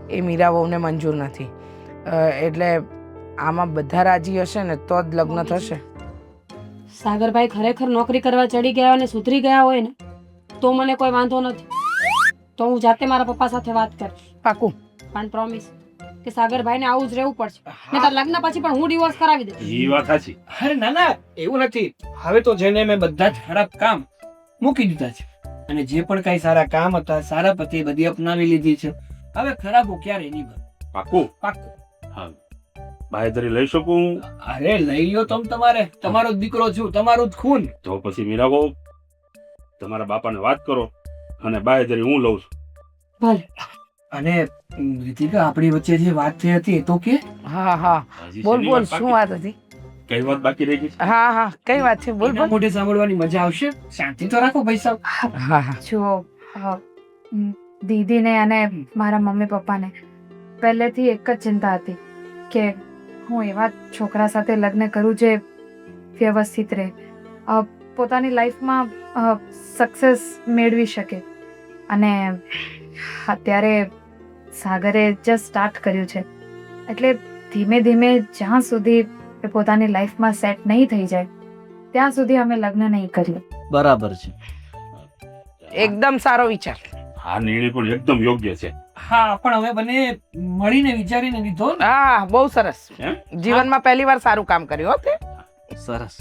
એ મીરા વહુને મંજૂર નથી. એટલે આમાં બધા રાજી હશે ને તો જ લગ્ન થશે. સાગરભાઈ ખરેખર નોકરી કરવા ચડી ગયા અને સુધરી ગયા હોય ને તો મને કોઈ વાંધો નથી. તો હું જાતે મારા પપ્પા સાથે વાત કરીશ. પાકું? પણ પ્રોમિસ કે સાગરભાઈને આવું જ રહેવું પડશે. નહીંતર લગ્ન પછી પણ હું ડિવોર્સ કરાવી દઈશ. એ વાત સાચી. અરે ના ના, એવું નથી. હવે તો જેને મેં બધા જ ખરાબ કામ મૂકી દીધા છે અને જે પણ કઈ સારા કામ હતા, સારા પતિ બધી અપનાવી લીધી છે. હવે ખરાબ હું ક્યારે નહીં બને. પાકું? પાક્કું. હા, બાહેધરી લઈ શકું? અરે લઈ લ્યો તમારે, તમારો જ દીકરો છું, તમારું જ ખૂન. તો પછી મીરા બહુ તમારા બાપાને વાત કરો અને બાહેધરી હું લઉં છું. ભલે. અને રીતિકા, આપણી વચ્ચે જે વાત થઈ હતી એ તો કે? હા હા, હજી બોલ શેની બોલ, વાત શું બાકી? વાત હતી? કઈ વાત બાકી રહી ગઈ છે? હા હા, કઈ વાત છે? બોલ એના બોલ. મોઢે સાંભળવાની મજા આવશે. શાંતિ તો રાખો ભાઈ સાહેબ. હા હા. જુઓ, દીદીને અને મારા મમ્મી પપ્પાને પહેલેથી એક જ ચિંતા હતી કે હું એવા છોકરા સાથે લગ્ન કરું જે વ્યવસ્થિત રહે, પોતાની લાઈફમાં સક્સેસ મેળવી શકે. અને અત્યારે સાગરે જસ્ટ સ્ટાર્ટ કર્યું છે, એટલે ધીમે ધીમે જ્યાં સુધી એ પોતાની લાઈફમાં સેટ નહીં થઈ જાય ત્યાં સુધી અમે લગ્ન નહીં કરીએ. બરાબર છે. એકદમ સારો વિચાર. આ નિર્ણય પણ એકદમ યોગ્ય છે. હા, પણ હવે બંને મળીને વિચારીને લીધો ને. હા, બહુ સરસ. એમ? જીવનમાં પહેલી વાર સારું કામ કર્યું હો તે. સરસ.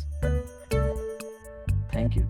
Thank you.